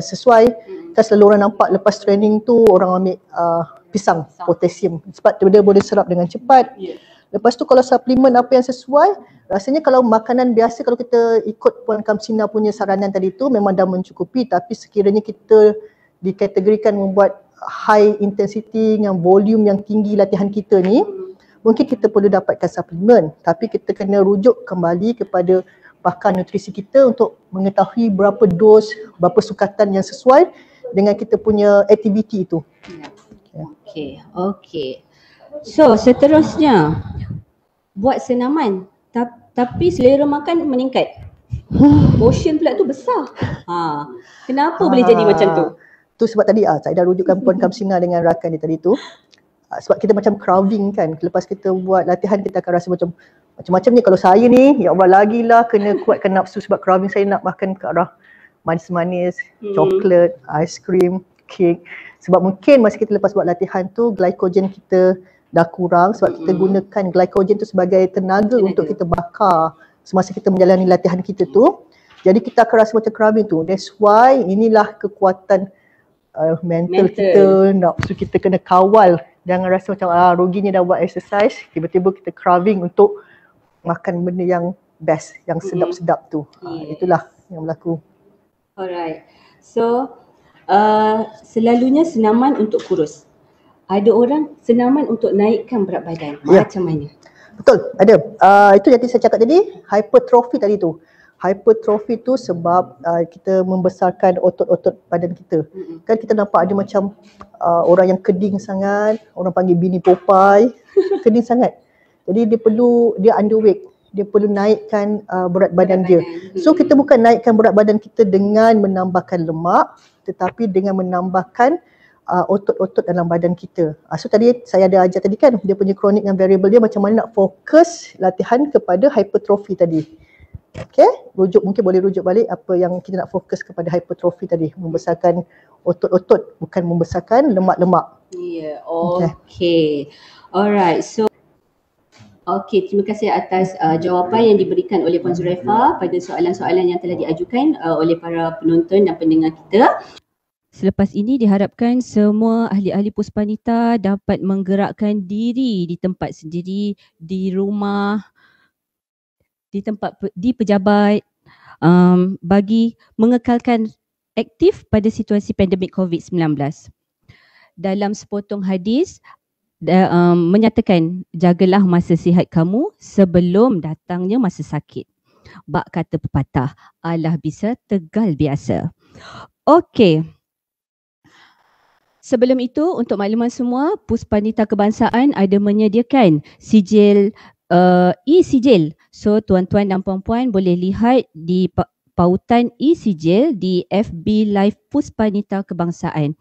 sesuai. Kan selalu orang nampak lepas training tu orang ambil pisang potasium sebab dia boleh serap dengan cepat. Lepas tu kalau suplemen apa yang sesuai, rasanya kalau makanan biasa kalau kita ikut Puan Kamsina punya saranan tadi tu memang dah mencukupi, tapi sekiranya kita dikategorikan membuat high intensity dengan volume yang tinggi latihan kita ni, mungkin kita perlu dapatkan suplemen, tapi kita kena rujuk kembali kepada pakar nutrisi kita untuk mengetahui berapa dos, berapa sukatan yang sesuai dengan kita punya aktiviti itu. Okay. So seterusnya, buat senaman tapi selera makan meningkat. Portion pula tu besar. Kenapa boleh jadi macam tu? Tu sebab tadi saya dah rujukkan Puan Kamsina dengan rakan dia tadi tu. Sebab kita macam craving kan. Lepas kita buat latihan kita akan rasa macam-macam ni. Kalau saya ni, ya Allah lagilah kena kuatkan nafsu sebab craving saya nak makan ke arah manis-manis, coklat, aiskrim, kek. Sebab mungkin masa kita lepas buat latihan tu, glycogen kita dah kurang sebab kita gunakan glycogen tu sebagai tenaga untuk kita bakar semasa kita menjalani latihan kita tu. Jadi kita akan rasa macam craving tu. That's why inilah kekuatan mental kita, nafsu kita kena kawal. Jangan rasa macam ruginya dah buat exercise, tiba-tiba kita craving untuk makan benda yang best, yang sedap-sedap tu. Itulah yang berlaku. Alright. So selalunya senaman untuk kurus. Ada orang senaman untuk naikkan berat badan. Macam mana? Betul, ada. Itu yang saya cakap tadi, hypertrophy tadi tu. Hypertrophy tu sebab kita membesarkan otot-otot badan kita. Kan kita nampak ada macam orang yang keding sangat, orang panggil bini Popeye, keding sangat. Jadi dia underweight. dia perlu naikkan berat badan dia. So kita bukan naikkan berat badan kita dengan menambahkan lemak, tetapi dengan menambahkan otot-otot dalam badan kita. So tadi saya ada ajar tadi kan, dia punya chronic dan variable dia macam mana nak fokus latihan kepada hypertrophy tadi. Okay, mungkin boleh rujuk balik apa yang kita nak fokus kepada hypertrophy tadi, membesarkan otot-otot, bukan membesarkan lemak-lemak. Ya, okay. Alright, so okey, terima kasih atas jawapan yang diberikan oleh Puan Zulaifa pada soalan-soalan yang telah diajukan oleh para penonton dan pendengar kita. Selepas ini diharapkan semua ahli-ahli Puspanita dapat menggerakkan diri di tempat sendiri, di rumah, di pejabat, bagi mengekalkan aktif pada situasi pandemik COVID-19. Dalam sepotong hadis menyatakan, jagalah masa sihat kamu sebelum datangnya masa sakit. Bak kata pepatah, alah bisa tegal biasa. Okey. Sebelum itu, untuk makluman semua, Puspanita Kebangsaan ada menyediakan sijil e-sijil. So tuan-tuan dan puan-puan boleh lihat di pautan e-sijil di FB Live Puspanita Kebangsaan.